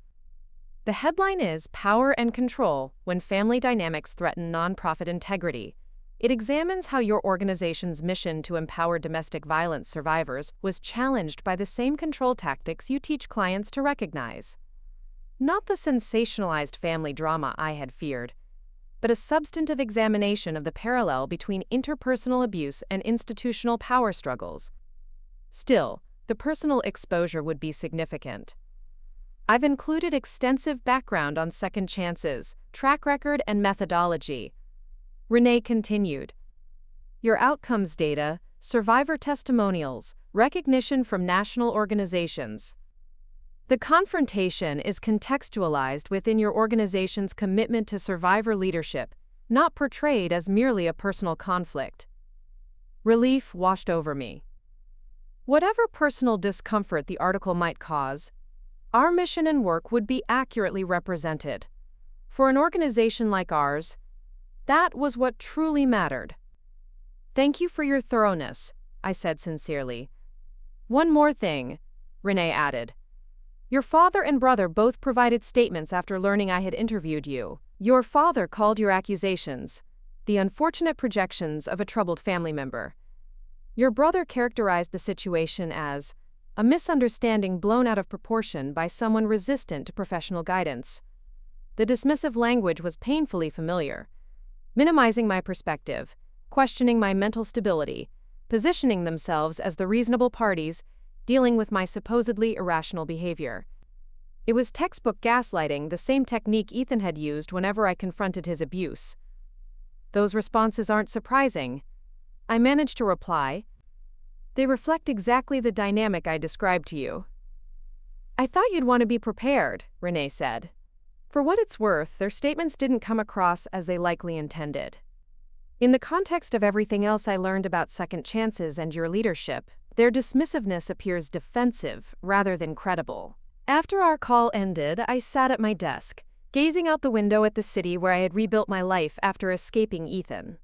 The headline is "Power and Control When Family Dynamics Threaten Nonprofit Integrity." It examines how your organization's mission to empower domestic violence survivors was challenged by the same control tactics you teach clients to recognize. Not the sensationalized family drama I had feared, but a substantive examination of the parallel between interpersonal abuse and institutional power struggles. Still, the personal exposure would be significant. I've included extensive background on second chances, track record, and methodology. Renee continued. Your outcomes data, survivor testimonials, recognition from national organizations. The confrontation is contextualized within your organization's commitment to survivor leadership, not portrayed as merely a personal conflict. Relief washed over me. Whatever personal discomfort the article might cause, our mission and work would be accurately represented. For an organization like ours, that was what truly mattered. "Thank you for your thoroughness," I said sincerely. "One more thing," Renee added. "Your father and brother both provided statements after learning I had interviewed you. Your father called your accusations the unfortunate projections of a troubled family member. Your brother characterized the situation as a misunderstanding blown out of proportion by someone resistant to professional guidance. The dismissive language was painfully familiar, minimizing my perspective, questioning my mental stability, positioning themselves as the reasonable parties, dealing with my supposedly irrational behavior. It was textbook gaslighting, the same technique Ethan had used whenever I confronted his abuse. Those responses aren't surprising. I managed to reply. They reflect exactly the dynamic I described to you. I thought you'd want to be prepared, Renee said. For what it's worth, their statements didn't come across as they likely intended. In the context of everything else I learned about second chances and your leadership, their dismissiveness appears defensive rather than credible. After our call ended, I sat at my desk, gazing out the window at the city where I had rebuilt my life after escaping Ethan.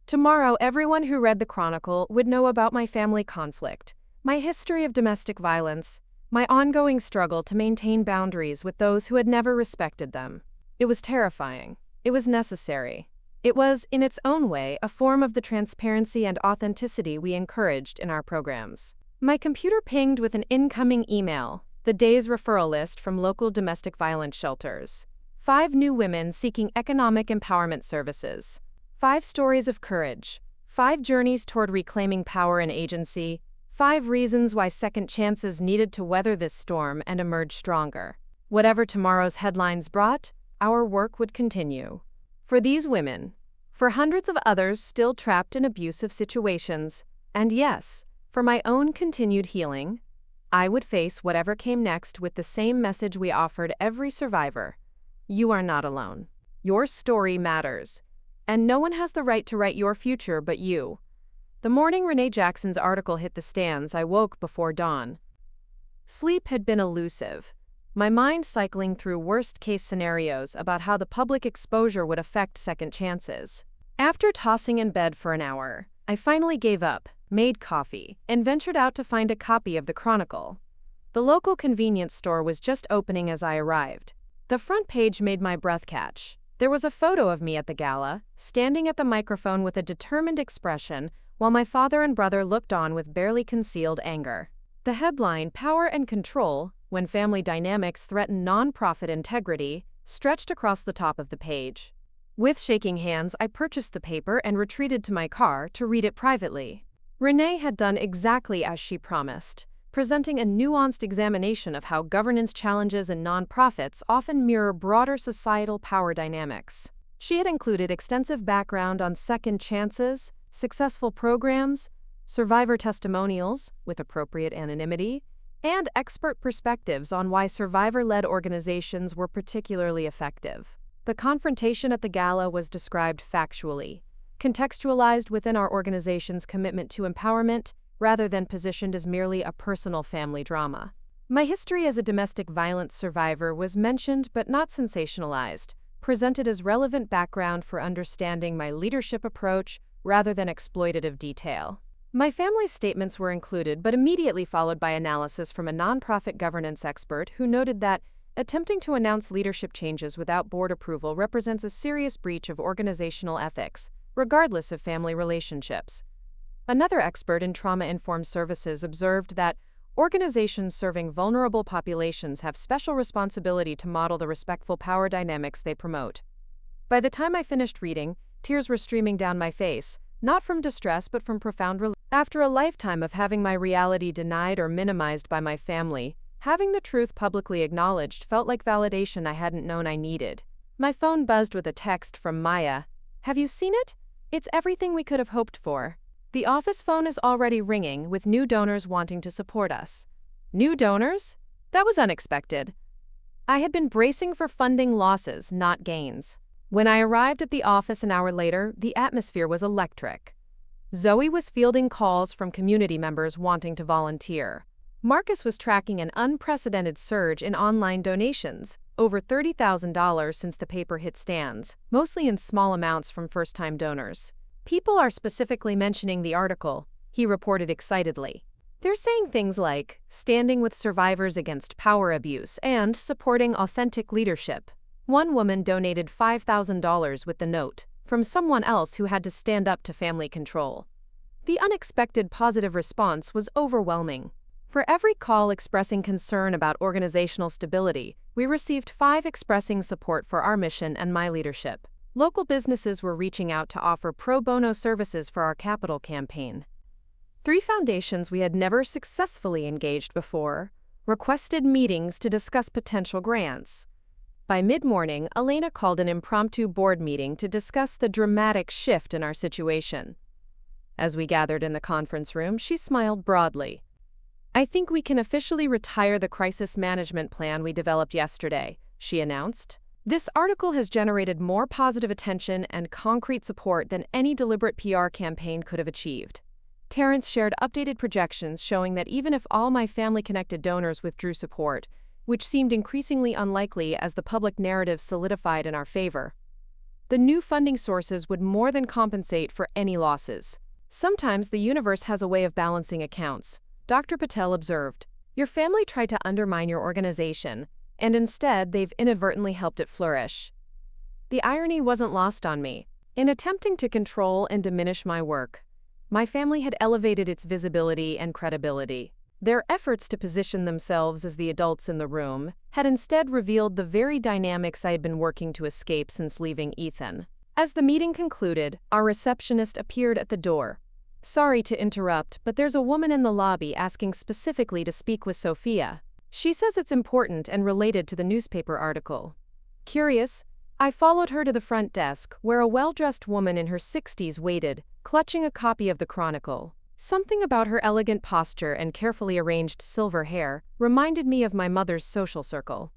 Tomorrow, everyone who read the Chronicle would know about my family conflict, my history of domestic violence, my ongoing struggle to maintain boundaries with those who had never respected them. It was terrifying. It was necessary. It was, in its own way, a form of the transparency and authenticity we encouraged in our programs. My computer pinged with an incoming email, the day's referral list from local domestic violence shelters. 5 new women seeking economic empowerment services. 5 stories of courage. 5 journeys toward reclaiming power and agency. 5 reasons why second chances needed to weather this storm and emerge stronger. Whatever tomorrow's headlines brought, our work would continue. For these women, for hundreds of others still trapped in abusive situations, and yes, for my own continued healing, I would face whatever came next with the same message we offered every survivor. You are not alone. Your story matters, and no one has the right to write your future but you. The morning Renee Jackson's article hit the stands, I woke before dawn. Sleep had been elusive, my mind cycling through worst-case scenarios about how the public exposure would affect second chances. After tossing in bed for an hour, I finally gave up, made coffee, and ventured out to find a copy of the Chronicle. The local convenience store was just opening as I arrived. The front page made my breath catch. There was a photo of me at the gala, standing at the microphone with a determined expression, while my father and brother looked on with barely concealed anger. The headline, "Power and Control When Family Dynamics Threaten Nonprofit Integrity," stretched across the top of the page. With shaking hands, I purchased the paper and retreated to my car to read it privately. Renee had done exactly as she promised, presenting a nuanced examination of how governance challenges in nonprofits often mirror broader societal power dynamics. She had included extensive background on second chances, successful programs, survivor testimonials, with appropriate anonymity, and expert perspectives on why survivor-led organizations were particularly effective. The confrontation at the gala was described factually. contextualized within our organization's commitment to empowerment, rather than positioned as merely a personal family drama. My history as a domestic violence survivor was mentioned but not sensationalized, presented as relevant background for understanding my leadership approach rather than exploitative detail. My family's statements were included but immediately followed by analysis from a nonprofit governance expert who noted that attempting to announce leadership changes without board approval represents a serious breach of organizational ethics, regardless of family relationships. Another expert in trauma-informed services observed that organizations serving vulnerable populations have special responsibility to model the respectful power dynamics they promote. By the time I finished reading, tears were streaming down my face, not from distress but from profound relief. After a lifetime of having my reality denied or minimized by my family, having the truth publicly acknowledged felt like validation I hadn't known I needed. My phone buzzed with a text from Maya. "Have you seen it? It's everything we could have hoped for. The office phone is already ringing, with new donors wanting to support us." New donors? That was unexpected. I had been bracing for funding losses, not gains. When I arrived at the office an hour later, the atmosphere was electric. Zoe was fielding calls from community members wanting to volunteer. Marcus was tracking an unprecedented surge in online donations, over $30,000 since the paper hit stands, mostly in small amounts from first-time donors. "People are specifically mentioning the article," he reported excitedly. "They're saying things like, standing with survivors against power abuse and supporting authentic leadership." One woman donated $5,000 with the note, from someone else who had to stand up to family control. The unexpected positive response was overwhelming. For every call expressing concern about organizational stability, we received 5 expressing support for our mission and my leadership. Local businesses were reaching out to offer pro bono services for our capital campaign. 3 foundations we had never successfully engaged before requested meetings to discuss potential grants. By mid-morning, Eleanor called an impromptu board meeting to discuss the dramatic shift in our situation. As we gathered in the conference room, she smiled broadly. "I think we can officially retire the crisis management plan we developed yesterday," she announced. "This article has generated more positive attention and concrete support than any deliberate PR campaign could have achieved." Terrence shared updated projections showing that even if all my family-connected donors withdrew support, which seemed increasingly unlikely as the public narrative solidified in our favor, the new funding sources would more than compensate for any losses. "Sometimes the universe has a way of balancing accounts," Dr. Patel observed. "Your family tried to undermine your organization, and instead they've inadvertently helped it flourish." The irony wasn't lost on me. In attempting to control and diminish my work, my family had elevated its visibility and credibility. Their efforts to position themselves as the adults in the room had instead revealed the very dynamics I had been working to escape since leaving Ethan. As the meeting concluded, our receptionist appeared at the door. "Sorry to interrupt, but there's a woman in the lobby asking specifically to speak with Sophia. She says it's important and related to the newspaper article." Curious, I followed her to the front desk, where a well-dressed woman in her 60s waited, clutching a copy of the Chronicle. Something about her elegant posture and carefully arranged silver hair reminded me of my mother's social circle.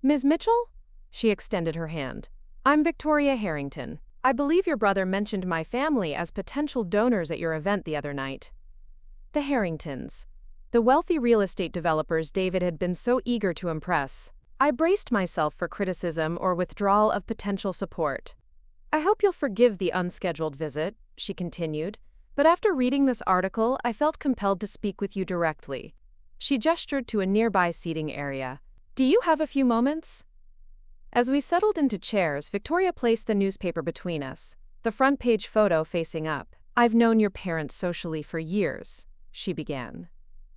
"Ms. Mitchell?" She extended her hand. "I'm Victoria Harrington. I believe your brother mentioned my family as potential donors at your event the other night." The Harringtons. The wealthy real estate developers David had been so eager to impress. I braced myself for criticism or withdrawal of potential support. "I hope you'll forgive the unscheduled visit," she continued, "but after reading this article, I felt compelled to speak with you directly." She gestured to a nearby seating area. "Do you have a few moments?" As we settled into chairs, Victoria placed the newspaper between us, the front page photo facing up. "I've known your parents socially for years," she began.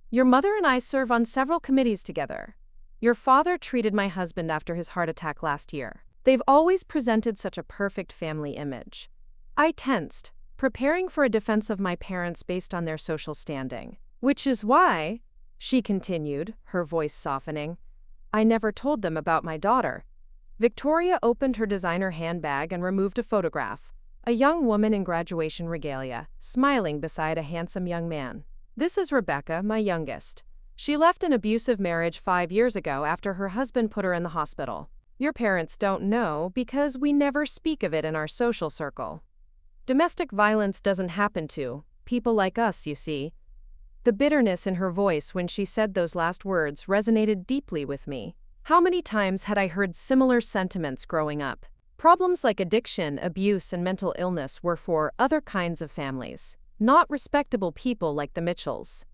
"Your mother and I serve on several committees together. Your father treated my husband after his heart attack last year. They've always presented such a perfect family image." I tensed, preparing for a defense of my parents based on their social standing. "Which is why," she continued, her voice softening, "I never told them about my daughter." Victoria opened her designer handbag and removed a photograph, a young woman in graduation regalia, smiling beside a handsome young man. "This is Rebecca, my youngest. She left an abusive marriage 5 years ago after her husband put her in the hospital. Your parents don't know because we never speak of it in our social circle." Domestic violence doesn't happen to people like us, you see. The bitterness in her voice when she said those last words resonated deeply with me. How many times had I heard similar sentiments growing up? Problems like addiction, abuse, and mental illness were for other kinds of families, not respectable people like the Mitchells.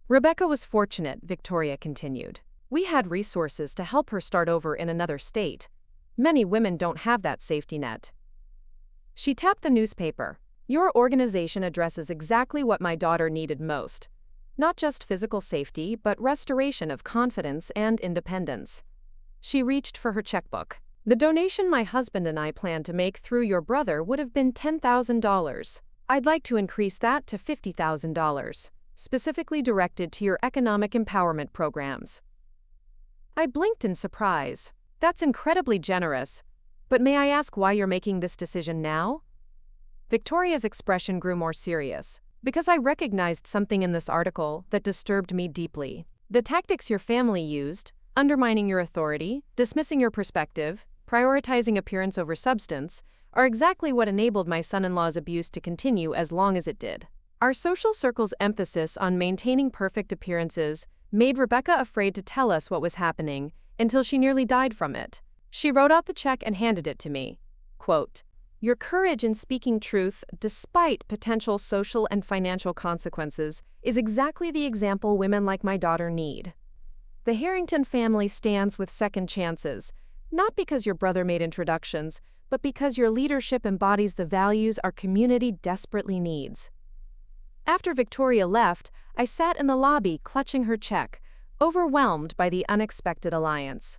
Rebecca was fortunate, Victoria continued. We had resources to help her start over in another state. Many women don't have that safety net. She tapped the newspaper. Your organization addresses exactly what my daughter needed most. Not just physical safety, but restoration of confidence and independence. She reached for her checkbook. The donation my husband and I plan to make through your brother would have been $10,000. I'd like to increase that to $50,000, specifically directed to your economic empowerment programs. I blinked in surprise. That's incredibly generous, but may I ask why you're making this decision now? Victoria's expression grew more serious. Because I recognized something in this article that disturbed me deeply. The tactics your family used, undermining your authority, dismissing your perspective, prioritizing appearance over substance, are exactly what enabled my son-in-law's abuse to continue as long as it did. Our social circle's emphasis on maintaining perfect appearances made Rebecca afraid to tell us what was happening until she nearly died from it. She wrote out the check and handed it to me. Quote, "Your courage in speaking truth, despite potential social and financial consequences, is exactly the example women like my daughter need. The Harrington family stands with second chances, not because your brother made introductions, but because your leadership embodies the values our community desperately needs." After Victoria left, I sat in the lobby clutching her check, overwhelmed by the unexpected alliance.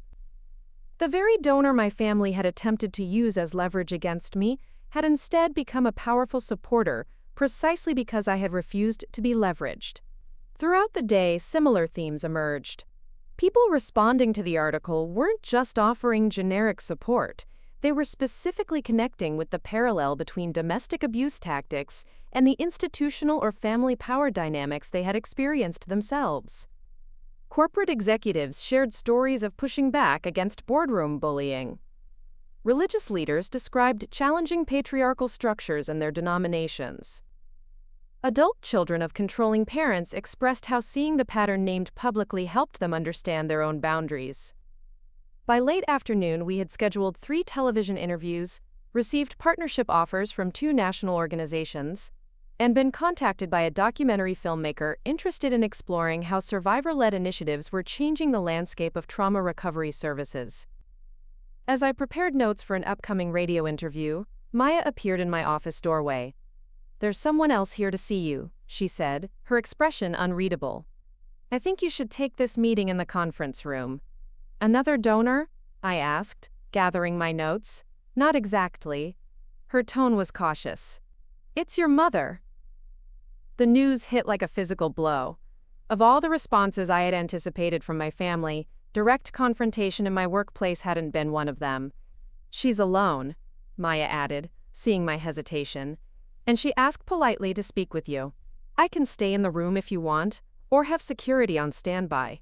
The very donor my family had attempted to use as leverage against me had instead become a powerful supporter precisely because I had refused to be leveraged. Throughout the day, similar themes emerged. People responding to the article weren't just offering generic support, they were specifically connecting with the parallel between domestic abuse tactics and the institutional or family power dynamics they had experienced themselves. Corporate executives shared stories of pushing back against boardroom bullying. Religious leaders described challenging patriarchal structures in their denominations. Adult children of controlling parents expressed how seeing the pattern named publicly helped them understand their own boundaries. By late afternoon, we had scheduled 3 television interviews, received partnership offers from 2 national organizations, and been contacted by a documentary filmmaker interested in exploring how survivor-led initiatives were changing the landscape of trauma recovery services. As I prepared notes for an upcoming radio interview, Maya appeared in my office doorway. "There's someone else here to see you," she said, her expression unreadable. "I think you should take this meeting in the conference room." "Another donor?" I asked, gathering my notes. "Not exactly." Her tone was cautious. "It's your mother." The news hit like a physical blow. Of all the responses I had anticipated from my family, direct confrontation in my workplace hadn't been one of them. "She's alone," Maya added, seeing my hesitation, "and she asked politely to speak with you. I can stay in the room if you want, or have security on standby."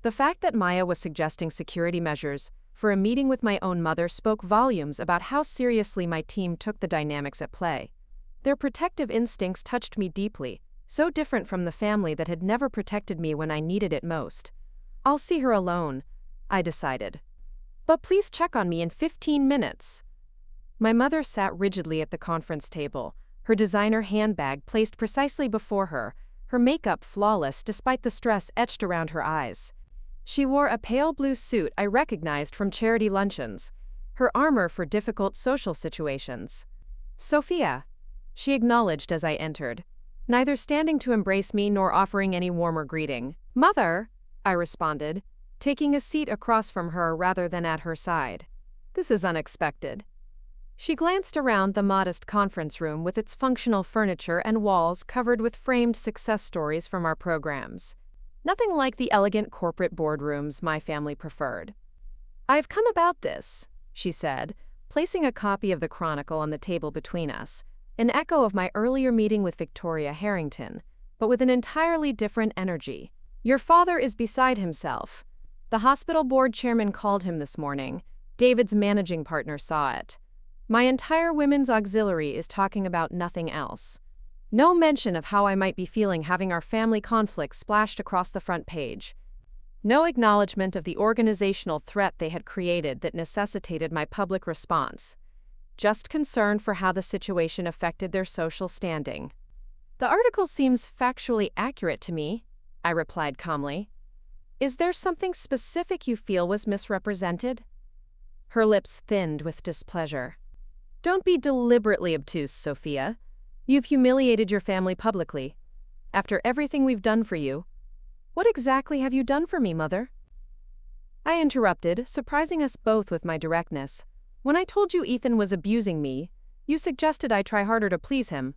The fact that Maya was suggesting security measures for a meeting with my own mother spoke volumes about how seriously my team took the dynamics at play. Their protective instincts touched me deeply, so different from the family that had never protected me when I needed it most. "I'll see her alone," I decided. "But please check on me in 15 minutes. My mother sat rigidly at the conference table, her designer handbag placed precisely before her, her makeup flawless despite the stress etched around her eyes. She wore a pale blue suit I recognized from charity luncheons, her armor for difficult social situations. "Sophia," she acknowledged as I entered, neither standing to embrace me nor offering any warmer greeting. "Mother," I responded, taking a seat across from her rather than at her side. "This is unexpected." She glanced around the modest conference room with its functional furniture and walls covered with framed success stories from our programs. Nothing like the elegant corporate boardrooms my family preferred. "I've come about this," she said, placing a copy of the Chronicle on the table between us, an echo of my earlier meeting with Victoria Harrington, but with an entirely different energy. "Your father is beside himself. The hospital board chairman called him this morning. David's managing partner saw it. My entire women's auxiliary is talking about nothing else. No mention of how I might be feeling having our family conflict splashed across the front page. No acknowledgement of the organizational threat they had created that necessitated my public response. Just concern for how the situation affected their social standing. The article seems factually accurate to me, I replied calmly. Is there something specific you feel was misrepresented? Her lips thinned with displeasure. Don't be deliberately obtuse, Sophia. You've humiliated your family publicly. After everything we've done for you, what exactly have you done for me, Mother? I interrupted, surprising us both with my directness. When I told you Ethan was abusing me, you suggested I try harder to please him.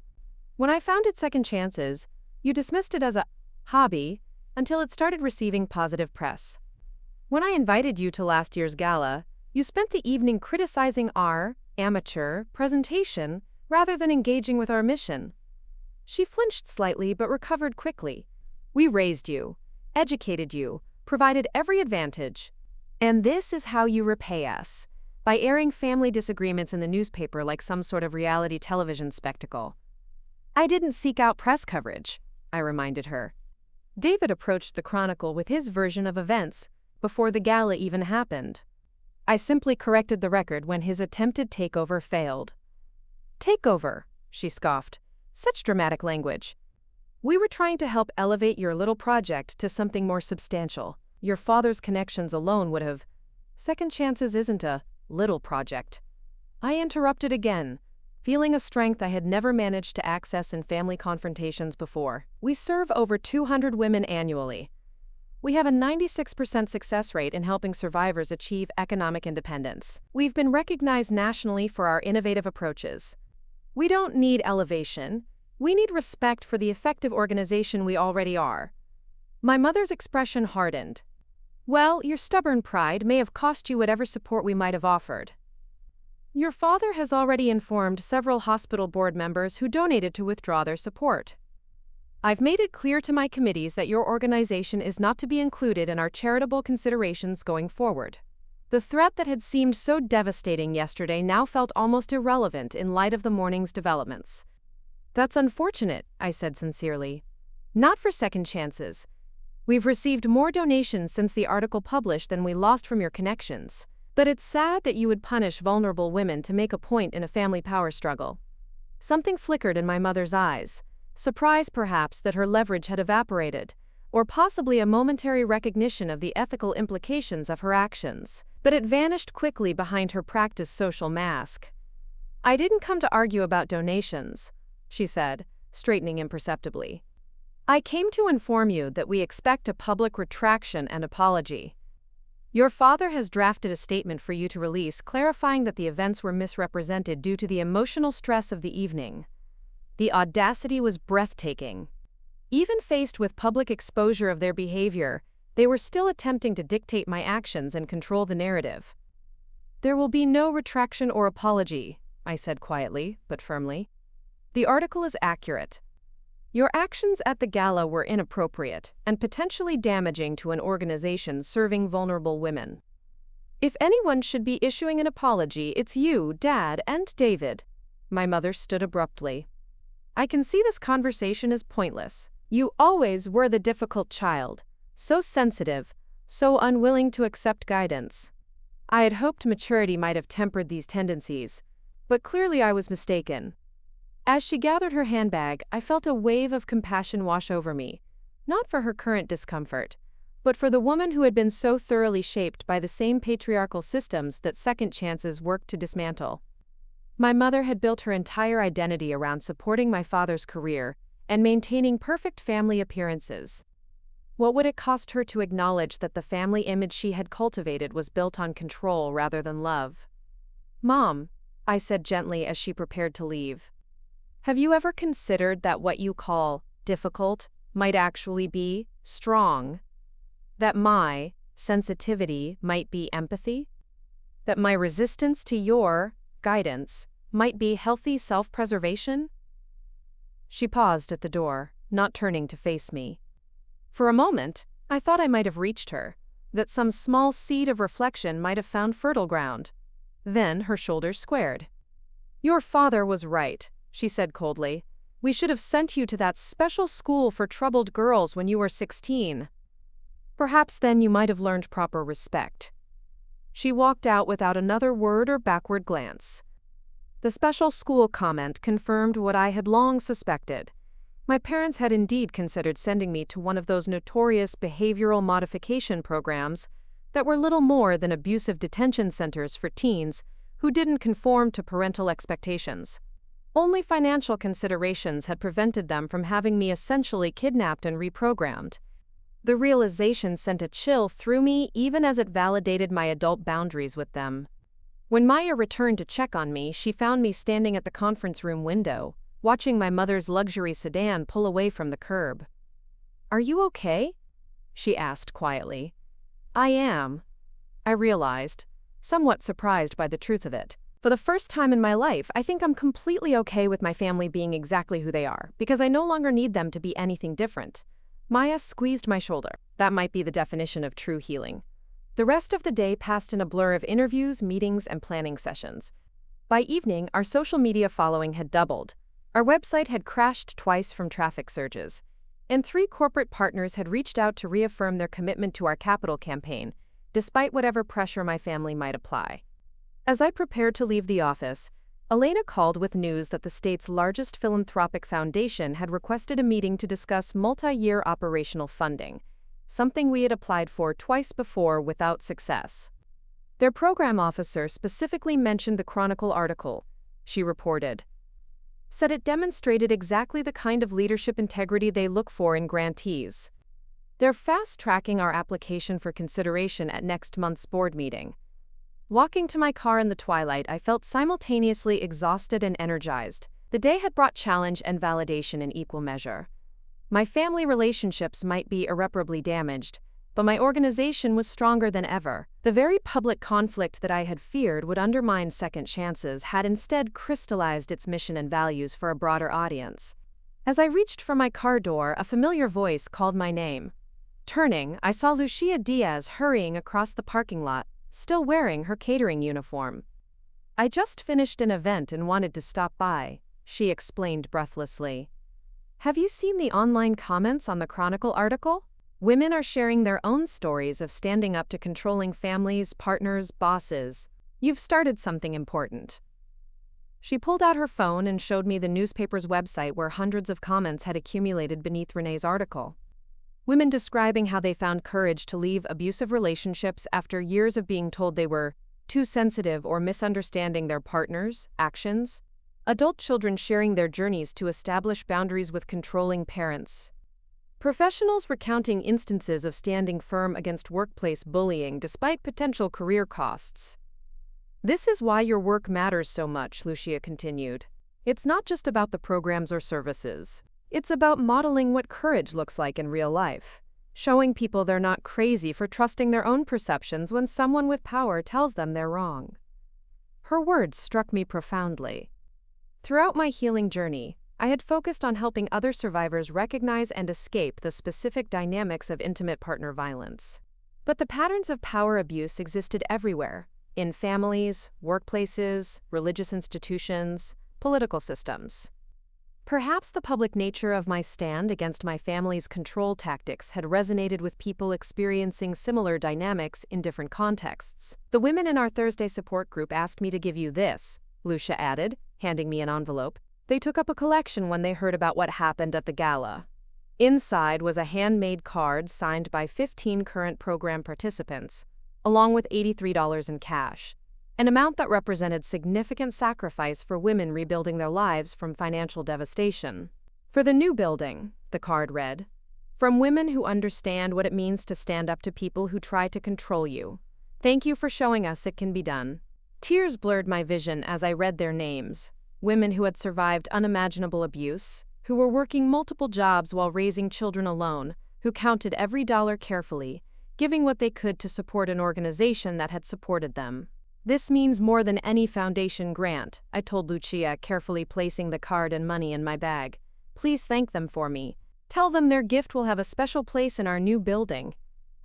When I founded Second Chances, you dismissed it as a hobby until it started receiving positive press. When I invited you to last year's gala, you spent the evening criticizing our amateur presentation rather than engaging with our mission. She flinched slightly but recovered quickly. We raised you, educated you, provided every advantage. And this is how you repay us, by airing family disagreements in the newspaper like some sort of reality television spectacle. I didn't seek out press coverage, I reminded her. David approached the Chronicle with his version of events before the gala even happened. I simply corrected the record when his attempted takeover failed. Takeover, she scoffed. Such dramatic language. We were trying to help elevate your little project to something more substantial. Your father's connections alone would have. Second Chances isn't a little project. I interrupted again, feeling a strength I had never managed to access in family confrontations before. We serve over 200 women annually. We have a 96% success rate in helping survivors achieve economic independence. We've been recognized nationally for our innovative approaches. We don't need elevation. We need respect for the effective organization we already are. My mother's expression hardened. Well, your stubborn pride may have cost you whatever support we might have offered. Your father has already informed several hospital board members who donated to withdraw their support. I've made it clear to my committees that your organization is not to be included in our charitable considerations going forward. The threat that had seemed so devastating yesterday now felt almost irrelevant in light of the morning's developments. That's unfortunate, I said sincerely. Not for Second Chances. We've received more donations since the article published than we lost from your connections. But it's sad that you would punish vulnerable women to make a point in a family power struggle. Something flickered in my mother's eyes. Surprise, perhaps, that her leverage had evaporated, or possibly a momentary recognition of the ethical implications of her actions. But it vanished quickly behind her practiced social mask. I didn't come to argue about donations, she said, straightening imperceptibly. I came to inform you that we expect a public retraction and apology. Your father has drafted a statement for you to release clarifying that the events were misrepresented due to the emotional stress of the evening. The audacity was breathtaking. Even faced with public exposure of their behavior, they were still attempting to dictate my actions and control the narrative. There will be no retraction or apology, I said quietly, but firmly. The article is accurate. Your actions at the gala were inappropriate and potentially damaging to an organization serving vulnerable women. If anyone should be issuing an apology, it's you, Dad, and David. My mother stood abruptly. I can see this conversation is pointless. You always were the difficult child, so sensitive, so unwilling to accept guidance. I had hoped maturity might have tempered these tendencies, but clearly I was mistaken. As she gathered her handbag, I felt a wave of compassion wash over me, not for her current discomfort, but for the woman who had been so thoroughly shaped by the same patriarchal systems that Second Chances worked to dismantle. My mother had built her entire identity around supporting my father's career and maintaining perfect family appearances. What would it cost her to acknowledge that the family image she had cultivated was built on control rather than love? Mom, I said gently as she prepared to leave. Have you ever considered that what you call difficult might actually be strong? That my sensitivity might be empathy? That my resistance to your guidance might be healthy self-preservation? She paused at the door, not turning to face me. For a moment, I thought I might have reached her, that some small seed of reflection might have found fertile ground. Then her shoulders squared. "Your father was right," she said coldly. "We should have sent you to that special school for troubled girls when you were 16. Perhaps then you might have learned proper respect." She walked out without another word or backward glance. The special school comment confirmed what I had long suspected. My parents had indeed considered sending me to one of those notorious behavioral modification programs that were little more than abusive detention centers for teens who didn't conform to parental expectations. Only financial considerations had prevented them from having me essentially kidnapped and reprogrammed. The realization sent a chill through me even as it validated my adult boundaries with them. When Maya returned to check on me, she found me standing at the conference room window, watching my mother's luxury sedan pull away from the curb. "Are you okay?" she asked quietly. "I am," I realized, somewhat surprised by the truth of it. For the first time in my life, I think I'm completely okay with my family being exactly who they are, because I no longer need them to be anything different. Maya squeezed my shoulder. That might be the definition of true healing. The rest of the day passed in a blur of interviews, meetings, and planning sessions. By evening, our social media following had doubled. Our website had crashed twice from traffic surges, and 3 corporate partners had reached out to reaffirm their commitment to our capital campaign, despite whatever pressure my family might apply. As I prepared to leave the office, Eleanor called with news that the state's largest philanthropic foundation had requested a meeting to discuss multi-year operational funding, something we had applied for twice before without success. Their program officer specifically mentioned the Chronicle article, she reported. Said it demonstrated exactly the kind of leadership integrity they look for in grantees. They're fast-tracking our application for consideration at next month's board meeting. Walking to my car in the twilight, I felt simultaneously exhausted and energized. The day had brought challenge and validation in equal measure. My family relationships might be irreparably damaged, but my organization was stronger than ever. The very public conflict that I had feared would undermine second chances had instead crystallized its mission and values for a broader audience. As I reached for my car door, a familiar voice called my name. Turning, I saw Lucia Diaz hurrying across the parking lot, still wearing her catering uniform. "I just finished an event and wanted to stop by," she explained breathlessly. "Have you seen the online comments on the Chronicle article? Women are sharing their own stories of standing up to controlling families, partners, bosses. You've started something important." She pulled out her phone and showed me the newspaper's website where hundreds of comments had accumulated beneath Renee's article. Women describing how they found courage to leave abusive relationships after years of being told they were too sensitive or misunderstanding their partners' actions. Adult children sharing their journeys to establish boundaries with controlling parents. Professionals recounting instances of standing firm against workplace bullying despite potential career costs. "This is why your work matters so much," Lucia continued. "It's not just about the programs or services. It's about modeling what courage looks like in real life, showing people they're not crazy for trusting their own perceptions when someone with power tells them they're wrong." Her words struck me profoundly. Throughout my healing journey, I had focused on helping other survivors recognize and escape the specific dynamics of intimate partner violence. But the patterns of power abuse existed everywhere, in families, workplaces, religious institutions, political systems. Perhaps the public nature of my stand against my family's control tactics had resonated with people experiencing similar dynamics in different contexts. "The women in our Thursday support group asked me to give you this," Lucia added, handing me an envelope. "They took up a collection when they heard about what happened at the gala." Inside was a handmade card signed by 15 current program participants, along with $83 in cash, an amount that represented significant sacrifice for women rebuilding their lives from financial devastation. "For the new building," the card read, "from women who understand what it means to stand up to people who try to control you. Thank you for showing us it can be done." Tears blurred my vision as I read their names. Women who had survived unimaginable abuse, who were working multiple jobs while raising children alone, who counted every dollar carefully, giving what they could to support an organization that had supported them. "This means more than any foundation grant," I told Lucia, carefully placing the card and money in my bag. "Please thank them for me. Tell them their gift will have a special place in our new building."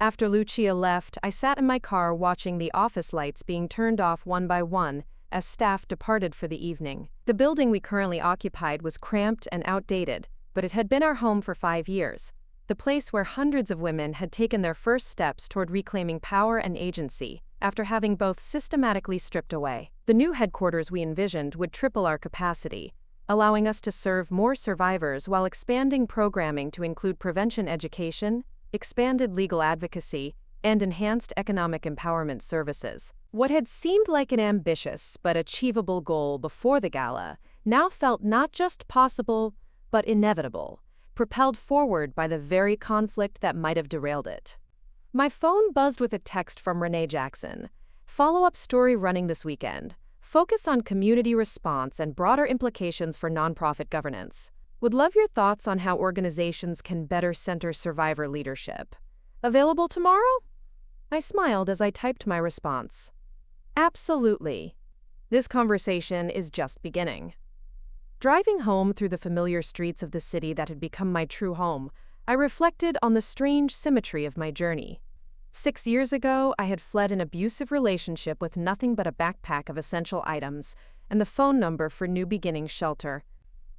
After Lucia left, I sat in my car watching the office lights being turned off one by one as staff departed for the evening. The building we currently occupied was cramped and outdated, but it had been our home for 5 years, the place where hundreds of women had taken their first steps toward reclaiming power and agency, after having both systematically stripped away. The new headquarters we envisioned would triple our capacity, allowing us to serve more survivors while expanding programming to include prevention education, expanded legal advocacy, and enhanced economic empowerment services. What had seemed like an ambitious but achievable goal before the gala now felt not just possible, but inevitable, propelled forward by the very conflict that might have derailed it. My phone buzzed with a text from Renee Jackson. Follow-up story running this weekend. Focus on community response and broader implications for nonprofit governance. Would love your thoughts on how organizations can better center survivor leadership. Available tomorrow? I smiled as I typed my response. Absolutely. This conversation is just beginning. Driving home through the familiar streets of the city that had become my true home, I reflected on the strange symmetry of my journey. 6 years ago, I had fled an abusive relationship with nothing but a backpack of essential items and the phone number for New Beginnings shelter.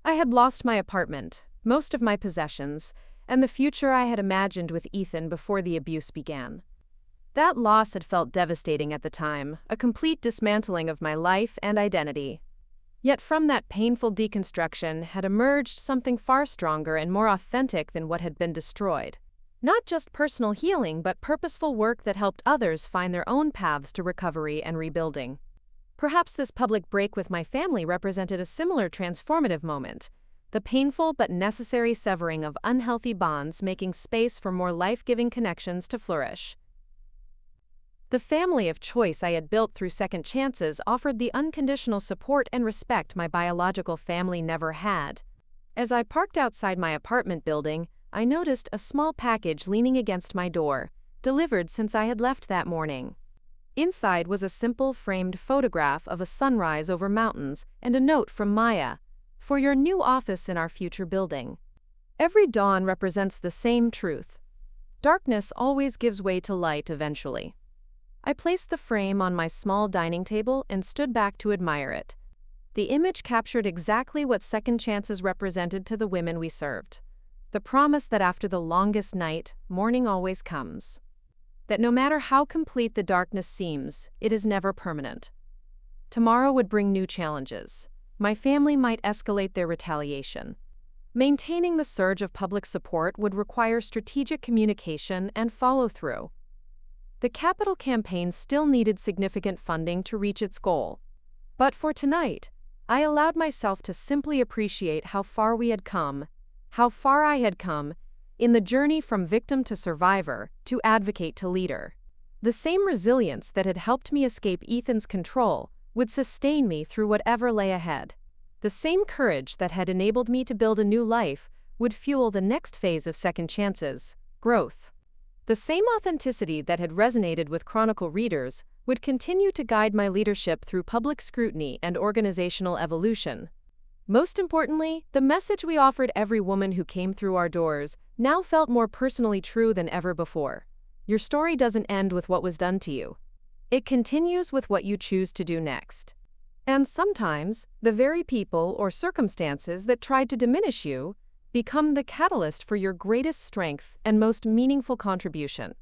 I had lost my apartment, most of my possessions, and the future I had imagined with Ethan before the abuse began. That loss had felt devastating at the time, a complete dismantling of my life and identity. Yet from that painful deconstruction had emerged something far stronger and more authentic than what had been destroyed. Not just personal healing, but purposeful work that helped others find their own paths to recovery and rebuilding. Perhaps this public break with my family represented a similar transformative moment, the painful but necessary severing of unhealthy bonds, making space for more life-giving connections to flourish. The family of choice I had built through second chances offered the unconditional support and respect my biological family never had. As I parked outside my apartment building, I noticed a small package leaning against my door, delivered since I had left that morning. Inside was a simple framed photograph of a sunrise over mountains and a note from Maya, "For your new office in our future building." Every dawn represents the same truth. Darkness always gives way to light eventually. I placed the frame on my small dining table and stood back to admire it. The image captured exactly what second chances represented to the women we served. The promise that after the longest night, morning always comes. That no matter how complete the darkness seems, it is never permanent. Tomorrow would bring new challenges. My family might escalate their retaliation. Maintaining the surge of public support would require strategic communication and follow-through. The capital campaign still needed significant funding to reach its goal. But for tonight, I allowed myself to simply appreciate how far we had come, how far I had come, in the journey from victim to survivor, to advocate to leader. The same resilience that had helped me escape Ethan's control would sustain me through whatever lay ahead. The same courage that had enabled me to build a new life would fuel the next phase of second chances, growth. The same authenticity that had resonated with Chronicle readers would continue to guide my leadership through public scrutiny and organizational evolution. Most importantly, the message we offered every woman who came through our doors now felt more personally true than ever before. Your story doesn't end with what was done to you. It continues with what you choose to do next. And sometimes, the very people or circumstances that tried to diminish you become the catalyst for your greatest strength and most meaningful contribution.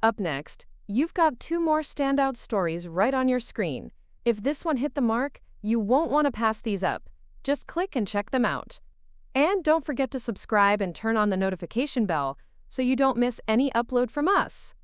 Up next, you've got 2 more standout stories right on your screen. If this one hit the mark, you won't want to pass these up. Just click and check them out. And don't forget to subscribe and turn on the notification bell so you don't miss any upload from us.